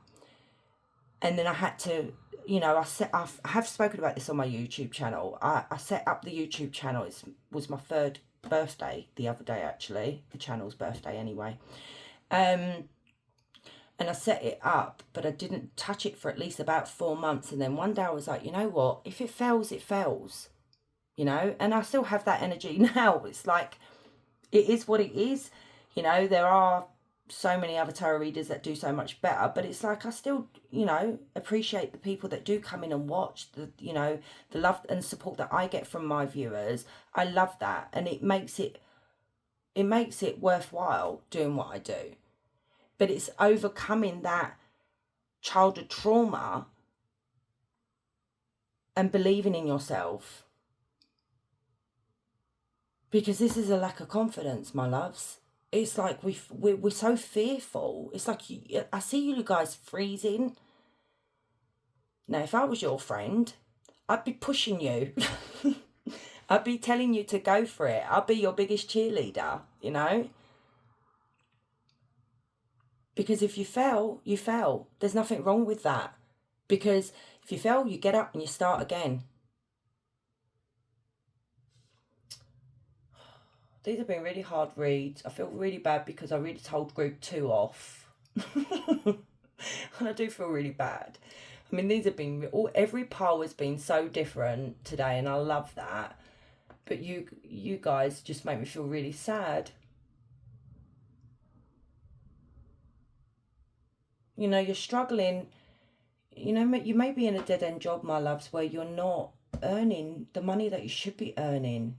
And then I had to, you know, I have spoken about this on my YouTube channel. I set up the YouTube channel. It was my 3rd birthday the other day, actually. The channel's birthday anyway. And I set it up, but I didn't touch it for at least about 4 months. And then one day I was like, you know what? If it fails, it fails. You know, and I still have that energy now. It's like, it is what it is. You know, there are so many other tarot readers that do so much better, but it's like I still, you know, appreciate the people that do come in and watch, the, you know, the love and support that I get from my viewers. I love that, and it makes it worthwhile doing what I do. But it's overcoming that childhood trauma and believing in yourself. Because this is a lack of confidence, my loves. it's like we're so fearful. It's like I see you guys freezing. Now, if I was your friend, I'd be pushing you. I'd be telling you to go for it. I'd be your biggest cheerleader, you know? Because if you fell, you fell. There's nothing wrong with that. Because if you fell, you get up and you start again. These have been really hard reads. I feel really bad because I really told group 2 off. And I do feel really bad. I mean, these have been, every pile has been so different today, and I love that. But you guys just make me feel really sad. You know, you're struggling. You know, you may be in a dead-end job, my loves, where you're not earning the money that you should be earning.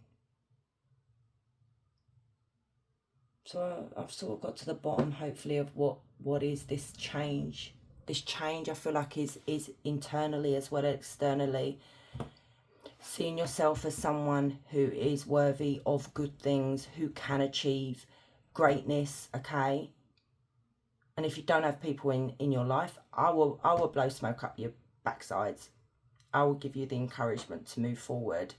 So I've sort of got to the bottom, hopefully, of what is this change. This change, I feel like, is internally as well as externally. Seeing yourself as someone who is worthy of good things, who can achieve greatness, okay? And if you don't have people in your life, I will blow smoke up your backsides. I will give you the encouragement to move forward.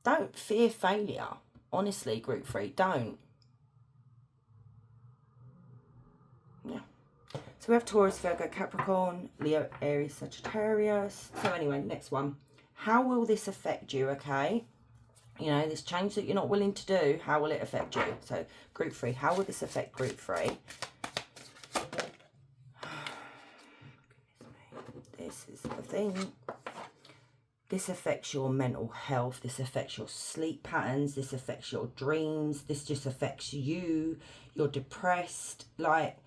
Don't fear failure. Honestly, group 3, don't. Yeah. So we have Taurus, Virgo, Capricorn, Leo, Aries, Sagittarius. So anyway, next one. How will this affect you, okay? You know, this change that you're not willing to do, how will it affect you? So group 3, how will this affect group 3? This is the thing. This affects your mental health. This affects your sleep patterns. This affects your dreams. This just affects you. You're depressed. Like,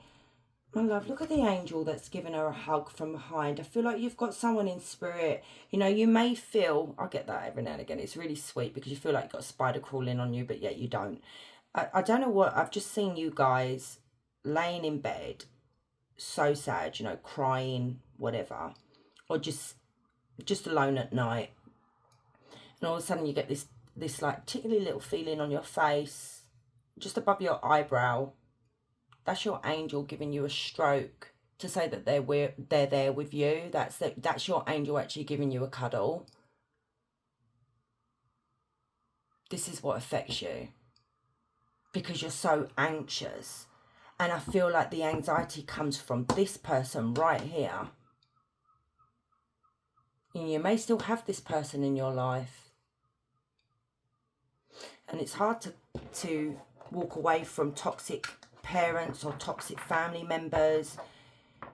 my love, look at the angel that's giving her a hug from behind. I feel like you've got someone in spirit. You know, you may feel, I get that every now and again. It's really sweet because you feel like you've got a spider crawling on you, but yet you don't. I don't know what, I've just seen you guys laying in bed, so sad, you know, crying, whatever. Or just alone at night. And all of a sudden you get this like tickly little feeling on your face, just above your eyebrow. That's your angel giving you a stroke to say that they're there with you. That's your angel actually giving you a cuddle. This is what affects you. Because you're so anxious. And I feel like the anxiety comes from this person right here. And you may still have this person in your life. And it's hard to walk away from toxic parents or toxic family members.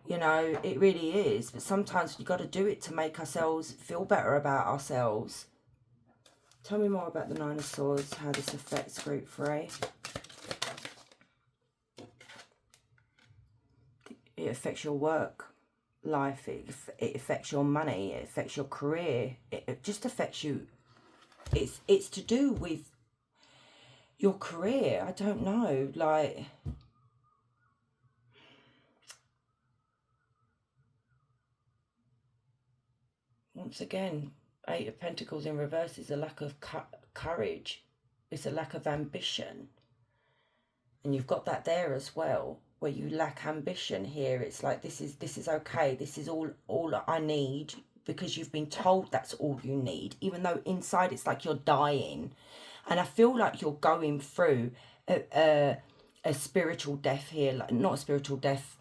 You know, it really is. But sometimes you've got to do it to make ourselves feel better about ourselves. Tell me more about the Nine of Swords, how this affects group 3. It affects your work life, it affects your money, it affects your career, it just affects you. It's to do with your career. I don't know, like, once again, 8 of Pentacles in reverse is a lack of courage. It's a lack of ambition, and you've got that there as well, where you lack ambition here. It's like this is okay, this is all I need, because you've been told that's all you need, even though inside it's like you're dying. And I feel like you're going through a spiritual death here, like, not a spiritual death,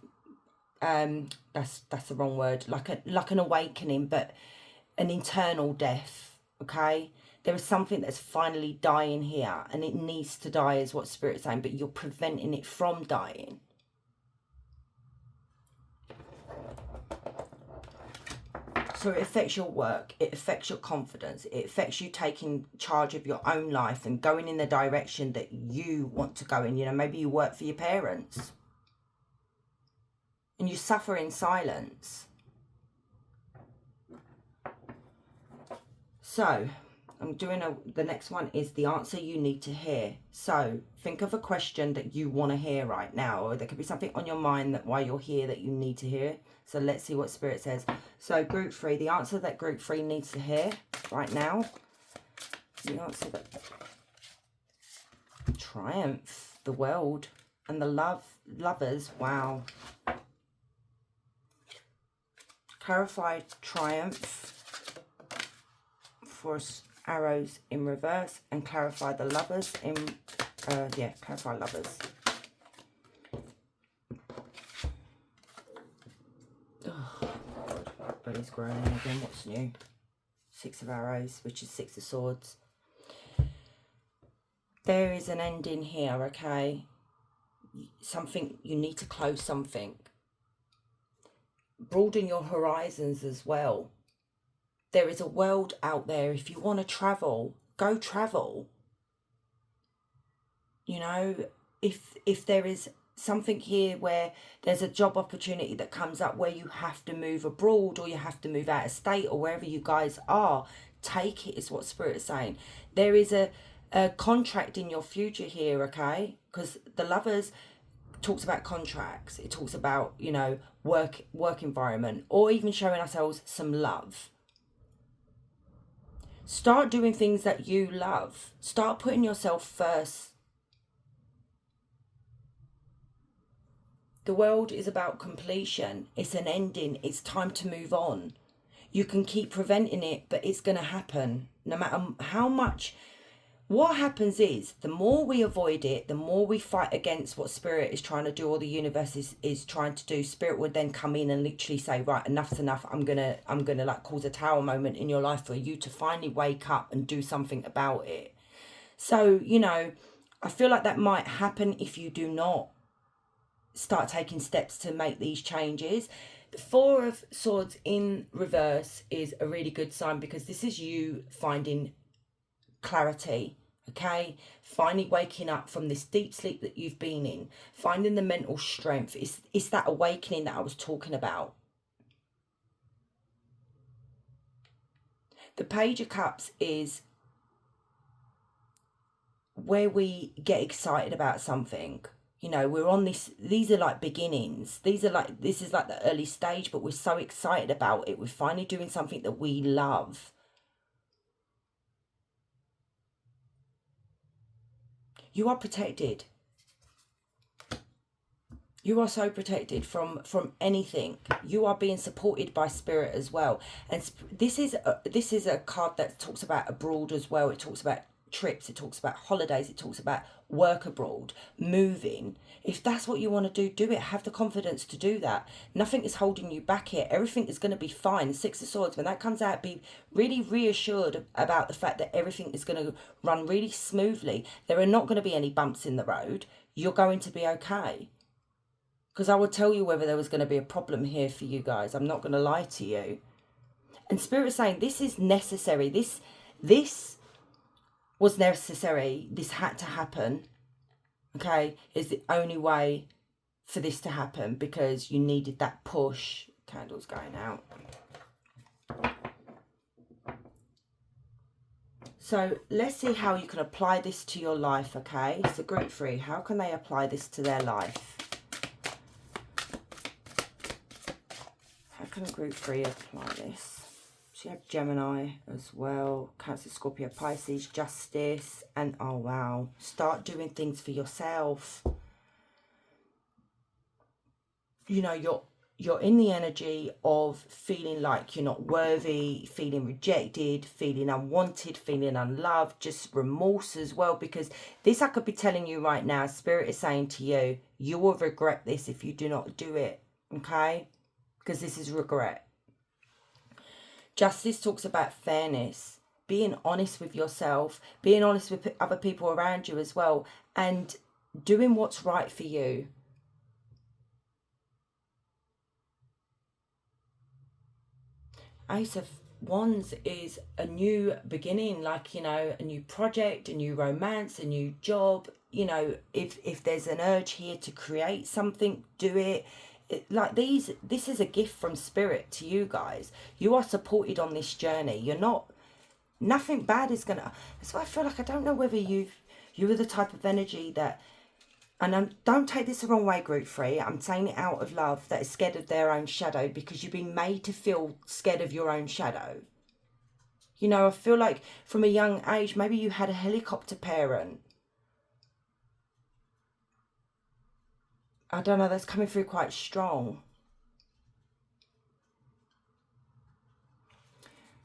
that's the wrong word, like an awakening, but an internal death, okay? There is something that's finally dying here, and it needs to die, is what Spirit's saying, but you're preventing it from dying. So it affects your work, it affects your confidence, it affects you taking charge of your own life and going in the direction that you want to go in. You know, maybe you work for your parents and you suffer in silence. So I'm doing the next one is the answer you need to hear. So think of a question that you want to hear right now, or there could be something on your mind that while you're here that you need to hear. So let's see what Spirit says. So group 3, the answer that group 3 needs to hear right now, the answer that Triumph. the world and the lovers. Wow. Clarify triumph for arrows in reverse, and clarify the lovers in, clarify lovers. Oh, God, but it's growing again. What's new? Six of arrows, which is Six of Swords. There is an ending here, okay? Something, you need to close something. Broaden your horizons as well. There is a world out there. If you want to travel, go travel. You know, if there is something here where there's a job opportunity that comes up where you have to move abroad, or you have to move out of state, or wherever you guys are, take it, is what Spirit is saying. There is a contract in your future here, okay? Because the lovers talks about contracts. It talks about, you know, work environment, or even showing ourselves some love. Start doing things that you love. Start putting yourself first. The world is about completion. It's an ending. It's time to move on. You can keep preventing it, but it's going to happen. No matter how much. What happens is, the more we avoid it, the more we fight against what Spirit is trying to do, or the universe is trying to do. Spirit would then come in and literally say, right, enough's enough. I'm gonna like cause a tower moment in your life for you to finally wake up and do something about it. So, you know, I feel like that might happen if you do not start taking steps to make these changes. The Four of Swords in reverse is a really good sign, because this is you finding clarity, okay? Finally waking up from this deep sleep that you've been in, finding the mental strength. It's that awakening that I was talking about. The Page of Cups is where we get excited about something. You know, we're on this, these are like beginnings. This is like the early stage, but we're so excited about it. We're finally doing something that we love. You are protected. You are so protected from anything. You are being supported by Spirit as well. And this is a card that talks about abroad as well. It talks about trips. It talks about holidays. It talks about work abroad, moving. If that's what you want to do it. Have the confidence to do that. Nothing is holding you back here. Everything is going to be fine. The Six of Swords, when that comes out, be really reassured about the fact that everything is going to run really smoothly. There are not going to be any bumps in the road. You're going to be okay. Because I would tell you whether there was going to be a problem here for you guys. I'm not going to lie to you. And Spirit is saying this is necessary. This was necessary. This had to happen. Okay? It's the only way for this to happen, because you needed that push. Candles going out. So let's see how you can apply this to your life, okay? So group 3, how can they apply this to their life? How can group 3 apply this? So you have Gemini as well, Cancer, Scorpio, Pisces, Justice, and oh wow, start doing things for yourself. You know, you're in the energy of feeling like you're not worthy, feeling rejected, feeling unwanted, feeling unloved, just remorse as well, because this, I could be telling you right now, Spirit is saying to you, you will regret this if you do not do it, okay? Because this is regret. Justice talks about fairness, being honest with yourself, being honest with other people around you as well, and doing what's right for you. Ace of Wands is a new beginning, like, you know, a new project, a new romance, a new job. You know, if there's an urge here to create something, do it. Like this is a gift from Spirit to you guys. You are supported on this journey. You're not, nothing bad is gonna. That's why I feel like, I don't know whether you are the type of energy that, and don't take this the wrong way, group 3, I'm saying it out of love, that is scared of their own shadow, because you've been made to feel scared of your own shadow. You know, I feel like from a young age, maybe you had a helicopter parent. I don't know, that's coming through quite strong.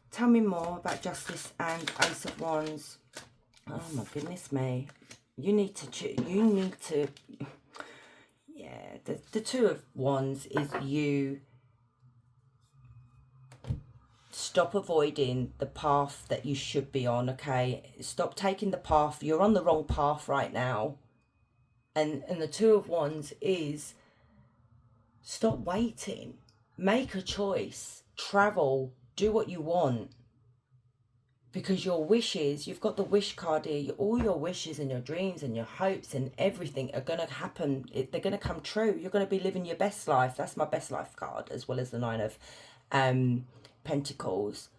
Tell me more about Justice and Ace of Wands. Oh my goodness me. You need to, yeah, the Two of Wands is you stop avoiding the path that you should be on, okay? Stop taking the path. You're on the wrong path right now. And the Two of Wands is stop waiting. Make a choice. Travel. Do what you want. Because your wishes, you've got the wish card here, all your wishes and your dreams and your hopes and everything are going to happen. They're going to come true. You're going to be living your best life. That's my best life card, as well as the Nine of Pentacles.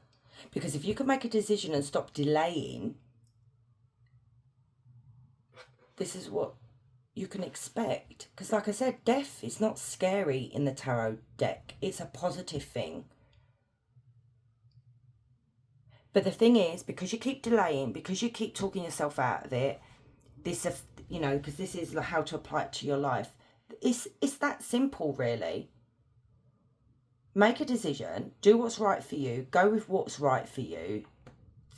Because if you can make a decision and stop delaying, this is what you can expect. Because like I said, death is not scary in the tarot deck. It's a positive thing. But the thing is, because you keep delaying, because you keep talking yourself out of it, this, you know, because this is how to apply it to your life. It's that simple, really. Make a decision, do what's right for you, go with what's right for you,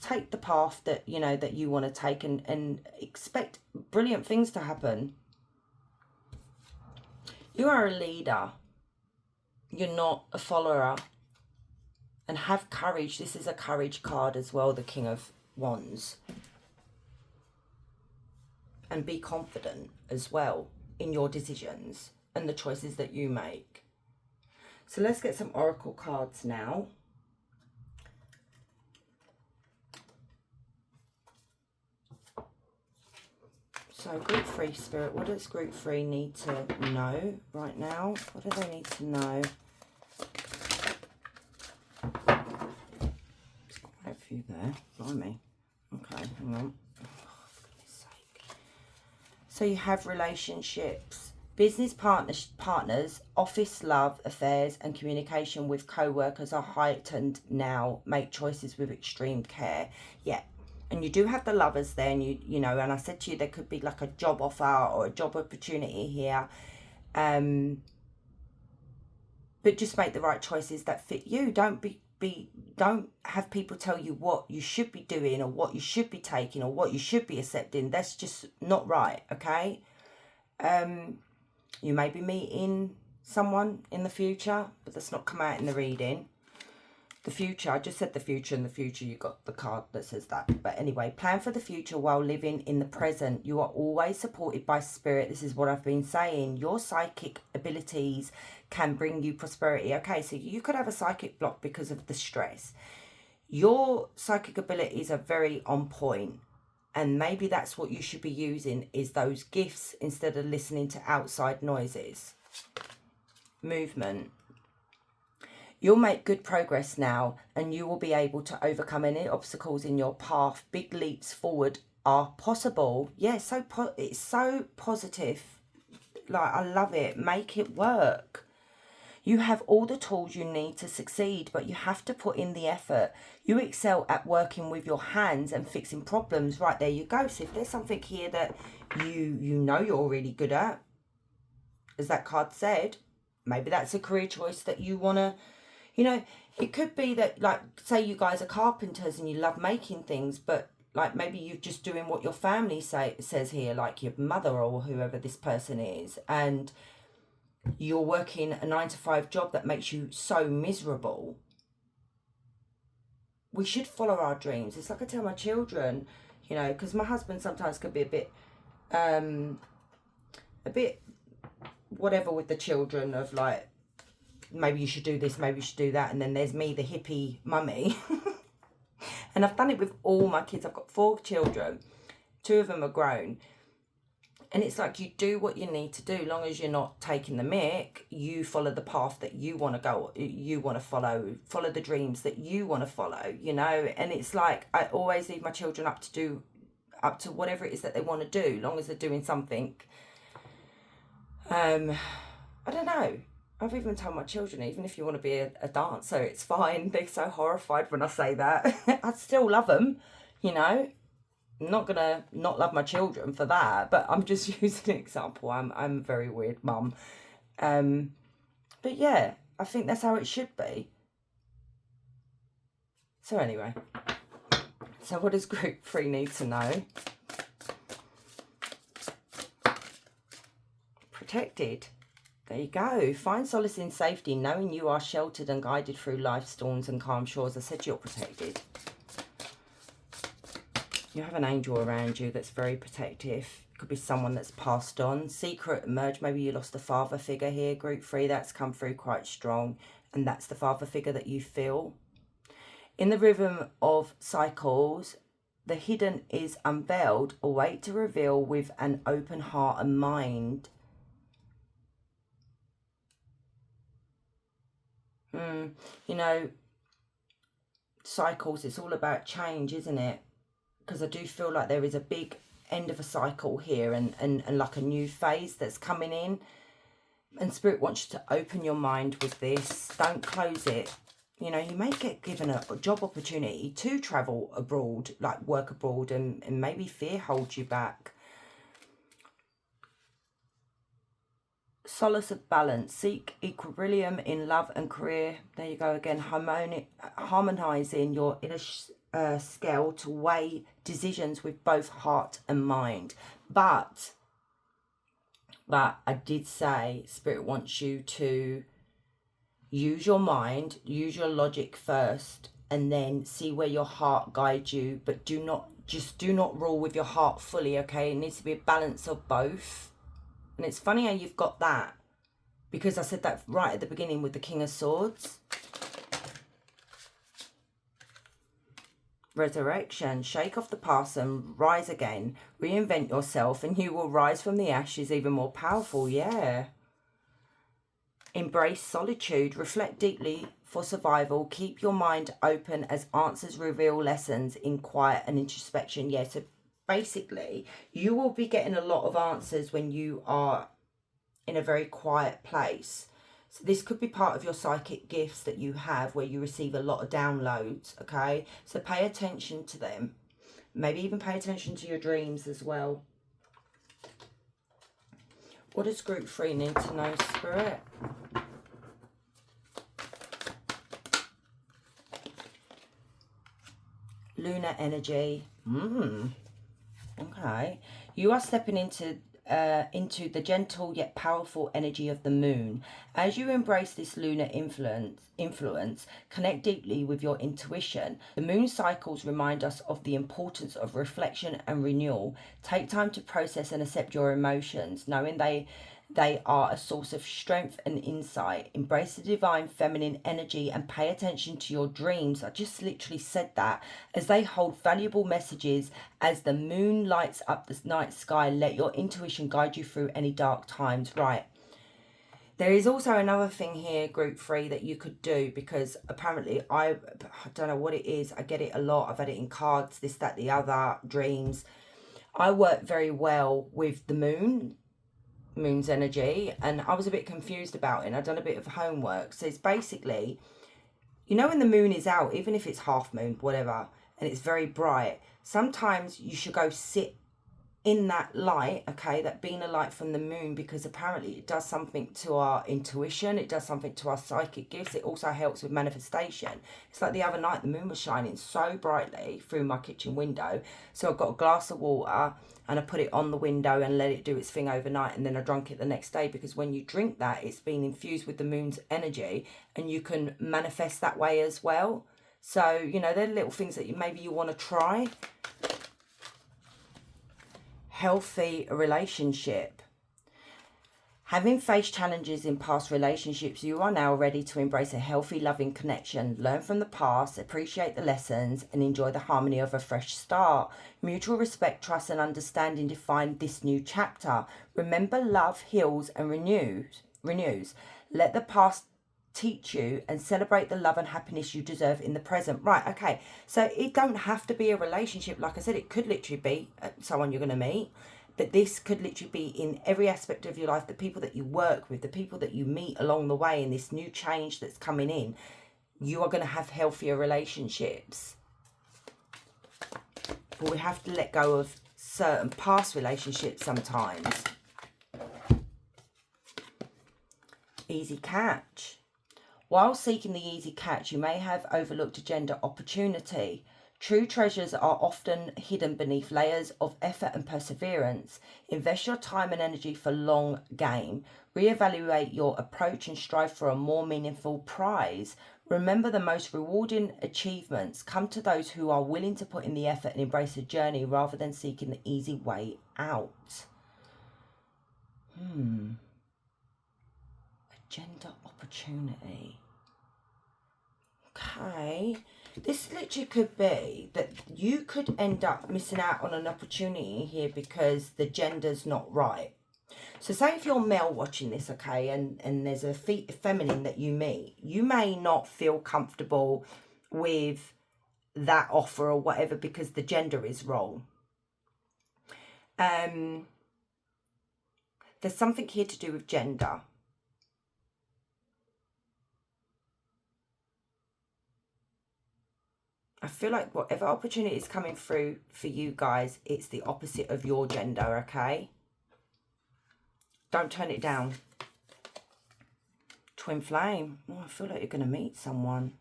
take the path that, you know, that you want to take, and expect brilliant things to happen. You are a leader. You're not a follower. And have courage. This is a courage card as well, the King of Wands. And be confident as well in your decisions and the choices that you make. So let's get some oracle cards now. So group 3 Spirit, what does group 3 need to know right now? What do they need to know? There's quite a few there. Blimey. Okay, hang on. Oh, for goodness sake. So you have relationships, business partners, office love affairs, and communication with co-workers are heightened now. Make choices with extreme care. Yeah. And you do have the Lovers there, and you know, and I said to you there could be like a job offer or a job opportunity here. But just make the right choices that fit you. Don't don't have people tell you what you should be doing or what you should be taking or what you should be accepting. That's just not right, okay? You may be meeting someone in the future, but that's not come out in the reading. The future, I just said the future, and the future, you got the card that says that. But anyway, plan for the future while living in the present. You are always supported by spirit. This is what I've been saying. Your psychic abilities can bring you prosperity. Okay, so you could have a psychic block because of the stress. Your psychic abilities are very on point. And maybe that's what you should be using, is those gifts instead of listening to outside noises. Movement. You'll make good progress now, and you will be able to overcome any obstacles in your path. Big leaps forward are possible. Yeah, it's so positive. Like, I love it. Make it work. You have all the tools you need to succeed, but you have to put in the effort. You excel at working with your hands and fixing problems. Right, there you go. So if there's something here that you know you're really good at, as that card said, maybe that's a career choice that you want to, you know, it could be that, like, say you guys are carpenters and you love making things, but like maybe you're just doing what your family says here, like your mother or whoever this person is, and you're working a 9-to-5 job that makes you so miserable. We should follow our dreams. It's like I tell my children, you know, because my husband sometimes could be a bit whatever with the children, of like, maybe you should do this, maybe you should do that. And then there's me, the hippie mummy. And I've done it with all my kids. I've got 4 children. 2 of them are grown. And it's like, you do what you need to do. Long as you're not taking the mick, you follow the path that you want to go, you want to follow the dreams that you want to follow, you know. And it's like, I always leave my children up to whatever it is that they want to do, long as they're doing something. I don't know. I've even told my children, even if you want to be a dancer, it's fine. They're so horrified when I say that. I still love them, you know. I'm not gonna not love my children for that, but I'm just using an example. I'm a very weird mum. But yeah, I think that's how it should be. So anyway, so what does group 3 need to know? Protected. There you go. Find solace in safety, knowing you are sheltered and guided through life's storms and calm shores. I said you're protected. You have an angel around you that's very protective. Could be someone that's passed on. Secret emerge. Maybe you lost a father figure here. Group 3, that's come through quite strong. And that's the father figure that you feel. In the rhythm of cycles, the hidden is unveiled. Await to reveal with an open heart and mind. You know, cycles, it's all about change, isn't it? Because I do feel like there is a big end of a cycle here and like a new phase that's coming in. And Spirit wants you to open your mind with this. Don't close it. You know, you may get given a job opportunity to travel abroad, like work abroad, and maybe fear holds you back. Solace of balance. Seek equilibrium in love and career. There you go again. Harmonizing your inner scale to weigh decisions with both heart and mind. But I did say Spirit wants you to use your mind, use your logic first, and then see where your heart guides you. But do not rule with your heart fully, okay? It needs to be a balance of both. And it's funny how you've got that, because I said that right at the beginning with the King of Swords. Resurrection. Shake off the past and rise again. Reinvent yourself and you will rise from the ashes even more powerful. Yeah. Embrace solitude. Reflect deeply for survival. Keep your mind open as answers reveal lessons in quiet and introspection. Yeah, so basically, you will be getting a lot of answers when you are in a very quiet place. So this could be part of your psychic gifts that you have, where you receive a lot of downloads, okay? So pay attention to them. Maybe even pay attention to your dreams as well. What does group 3 need to know, Spirit? Lunar energy. Okay. You are stepping into the gentle yet powerful energy of the moon. As you embrace this lunar influence, connect deeply with your intuition. The moon cycles remind us of the importance of reflection and renewal. Take time to process and accept your emotions, knowing they are a source of strength and insight. Embrace the divine feminine energy and pay attention to your dreams. I just literally said that. As they hold valuable messages, as the moon lights up the night sky, let your intuition guide you through any dark times. Right. There is also another thing here, group 3, that you could do, because apparently, I don't know what it is. I get it a lot. I've had it in cards, this, that, the other, dreams. I work very well with the moon's energy, and I was a bit confused about it, and I've done a bit of homework. So it's basically, you know, when the moon is out, even if it's half moon, whatever, and it's very bright, sometimes you should go sit in that light, okay, that being a light from the moon, because apparently it does something to our intuition, it does something to our psychic gifts. It also helps with manifestation. It's like the other night, the moon was shining so brightly through my kitchen window, so I got a glass of water and I put it on the window and let it do its thing overnight, and then I drank it the next day, because when you drink that, it's been infused with the moon's energy and you can manifest that way as well. So, you know, they're little things that maybe you want to try. Healthy relationship. Having faced challenges in past relationships, you are now ready to embrace a healthy, loving connection. Learn from the past, appreciate the lessons, and enjoy the harmony of a fresh start. Mutual respect, trust, and understanding define this new chapter. Remember, love heals and renews. Let the past teach you and celebrate the love and happiness you deserve in the present. Right, okay, so it don't have to be a relationship. Like I said, it could literally be someone you're going to meet, but this could literally be in every aspect of your life. The people that you work with, the people that you meet along the way, in this new change that's coming in, you are going to have healthier relationships. but we have to let go of certain past relationships sometimes. Easy catch. While seeking the easy catch, you may have overlooked a gender opportunity. True treasures are often hidden beneath layers of effort and perseverance. Invest your time and energy for long game. Reevaluate your approach and strive for a more meaningful prize. Remember, the most rewarding achievements come to those who are willing to put in the effort and embrace the journey rather than seeking the easy way out. A gender opportunity. Okay. This literally could be that you could end up missing out on an opportunity here because the gender's not right. So say if you're male watching this, okay, and there's a feminine that you meet, you may not feel comfortable with that offer or whatever because the gender is wrong. There's something here to do with gender. I feel like whatever opportunity is coming through for you guys, it's the opposite of your gender, okay? Don't turn it down. Twin flame. Oh, I feel like you're going to meet someone.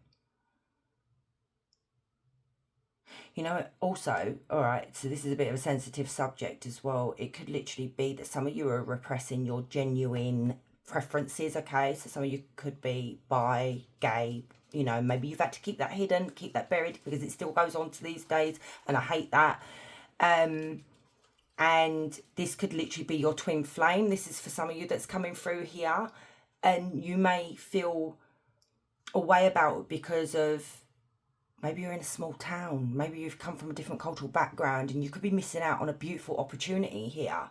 You know, also, all right, so this is a bit of a sensitive subject as well. It could literally be that some of you are repressing your genuine preferences, okay? So some of you could be bi, gay, you know, maybe you've had to keep that hidden, keep that buried because it still goes on to these days, and I hate that. And this could literally be your twin flame. This is for some of you that's coming through here, and you may feel a way about it because of maybe you're in a small town, maybe you've come from a different cultural background, and you could be missing out on a beautiful opportunity here.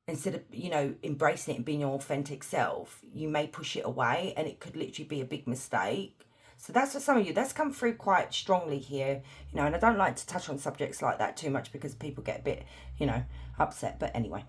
Instead of, you know, embracing it and being your authentic self, you may push it away, and it could literally be a big mistake. So that's for some of you. That's come through quite strongly here, you know, and I don't like to touch on subjects like that too much because people get a bit, you know, upset. But anyway,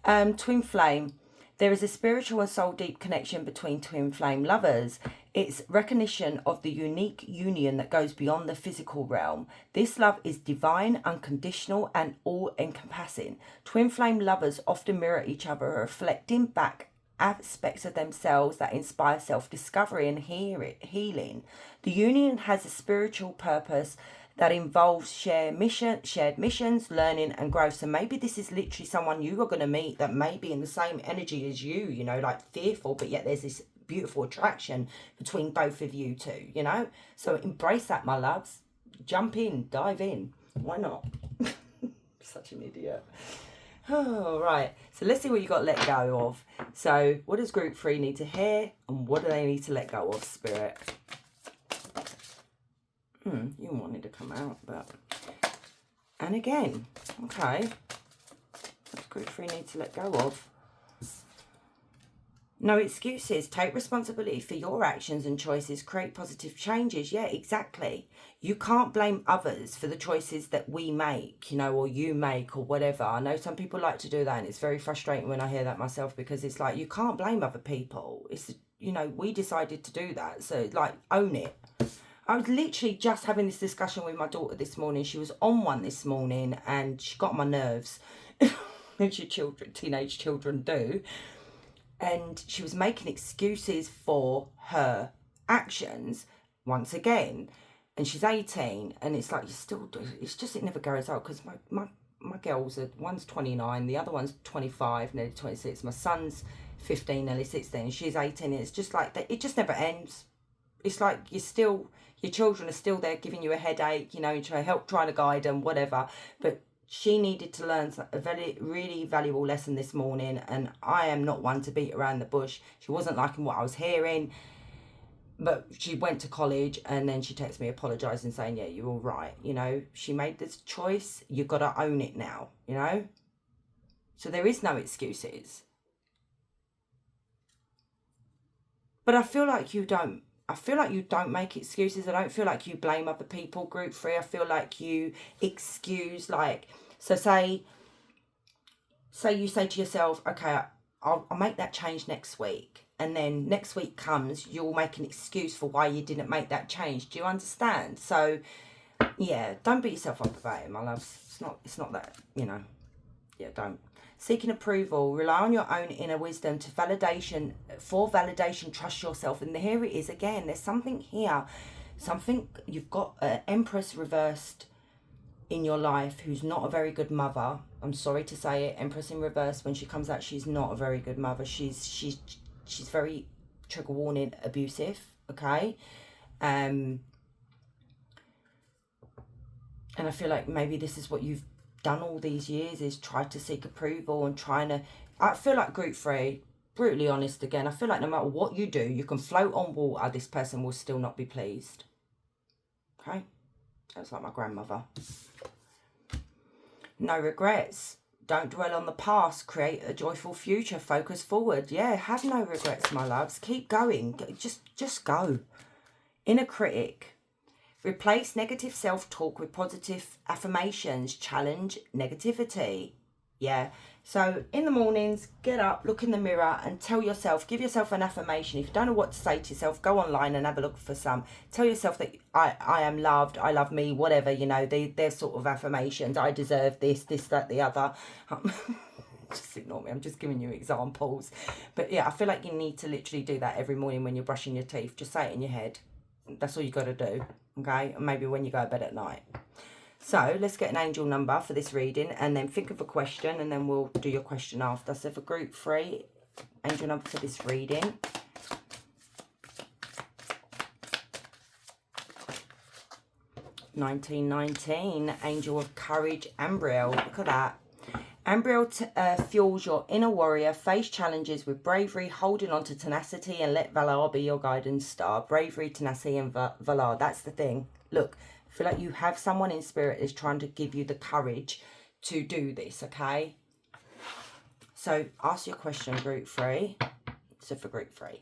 twin flame. There is a spiritual and soul deep connection between twin flame lovers. It's recognition of the unique union that goes beyond the physical realm. This love is divine, unconditional, and all-encompassing. Twin flame lovers often mirror each other, reflecting back aspects of themselves that inspire self-discovery and healing. The union has a spiritual purpose that involves shared missions, learning and growth. So maybe this is literally someone you are going to meet that may be in the same energy as you, you know, like fearful, but yet there's this beautiful attraction between both of you two, you know. So embrace that, my loves. Jump in, dive in. Why not? Such an idiot. Oh, right. So let's see what you got to let go of. So what does group 3 need to hear, and what do they need to let go of, Spirit? You wanted to come out, but... And again, okay. What does group 3 need to let go of? No excuses. Take responsibility for your actions and choices. Create positive changes. Yeah, exactly. You can't blame others for the choices that we make, you know, or you make or whatever. I know some people like to do that, and it's very frustrating when I hear that myself because it's like, you can't blame other people. It's, you know, we decided to do that. So, like, own it. I was literally just having this discussion with my daughter this morning. She was on one this morning and she got on my nerves. As your children, teenage children do. And she was making excuses for her actions once again. And she's 18, and it's like, you still do. It's just, it never goes out because my girls are, one's 29, the other one's 25, nearly 26. My son's 15, nearly 16. She's 18. It's just like that. It just never ends. It's like your children are still there giving you a headache, you know, trying to guide them, whatever. But she needed to learn a really valuable lesson this morning, and I am not one to beat around the bush. She wasn't liking what I was hearing, but she went to college, and then she texted me apologising, saying, yeah, you're all right. You know, she made this choice. You've got to own it now, you know. So there is no excuses. But I feel like you don't. I feel like you don't make excuses. I don't feel like you blame other people, group 3. I feel like you excuse, like, so say you say to yourself, okay, I'll make that change next week. And then next week comes, you'll make an excuse for why you didn't make that change. Do you understand? So Yeah, don't beat yourself up about it, my loves. It's not that, you know. Yeah, don't. Seeking approval, rely on your own inner wisdom for validation, trust yourself. And here it is again. There's something here. Something, you've got an Empress reversed in your life who's not a very good mother. I'm sorry to say it. Empress in reverse, when she comes out, she's not a very good mother. She's very, trigger warning, abusive, okay? And I feel like maybe this is what you've done all these years, is try to seek approval and trying to... I feel like group 3, brutally honest again, I feel like no matter what you do, you can float on water, this person will still not be pleased. Okay? That's like my grandmother. No regrets. Don't dwell on the past. Create a joyful future. Focus forward. Yeah, have no regrets, my loves. Keep going. Just go. Inner critic. Replace negative self-talk with positive affirmations. Challenge negativity. Yeah. So in the mornings, get up, look in the mirror and tell yourself, give yourself an affirmation. If you don't know what to say to yourself, go online and have a look for some. Tell yourself that I am loved, I love me, whatever, you know, they're sort of affirmations. I deserve this, that, the other. Just ignore me, I'm just giving you examples. But yeah, I feel like you need to literally do that every morning when you're brushing your teeth. Just say it in your head. That's all you got to do, okay? And maybe when you go to bed at night. So let's get an angel number for this reading and then think of a question and then we'll do your question after. So for group 3, angel number for this reading. (1919), angel of courage, Ambriel. Look at that. Ambriel fuels your inner warrior. Face challenges with bravery, holding on to tenacity, and let Valar be your guidance star. Bravery, tenacity, and Valar. That's the thing. Look, I feel like you have someone in spirit is trying to give you the courage to do this, okay? So ask your question, group 3. So for group 3.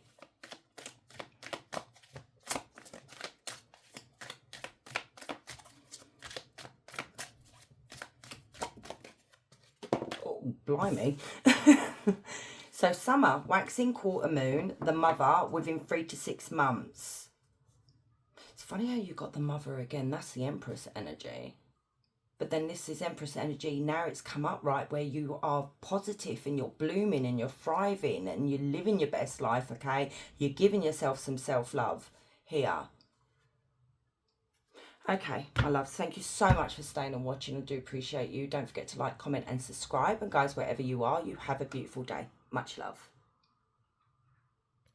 Blimey. So summer, waxing quarter moon, the mother within 3 to 6 months. It's funny how you got the mother again. That's the Empress energy. But then this is Empress energy. Now it's come up, right, where you are positive and you're blooming and you're thriving and you're living your best life, okay? You're giving yourself some self-love here. Okay, my loves, thank you so much for staying and watching. I do appreciate you. Don't forget to like, comment and subscribe. And guys, wherever you are, you have a beautiful day. Much love.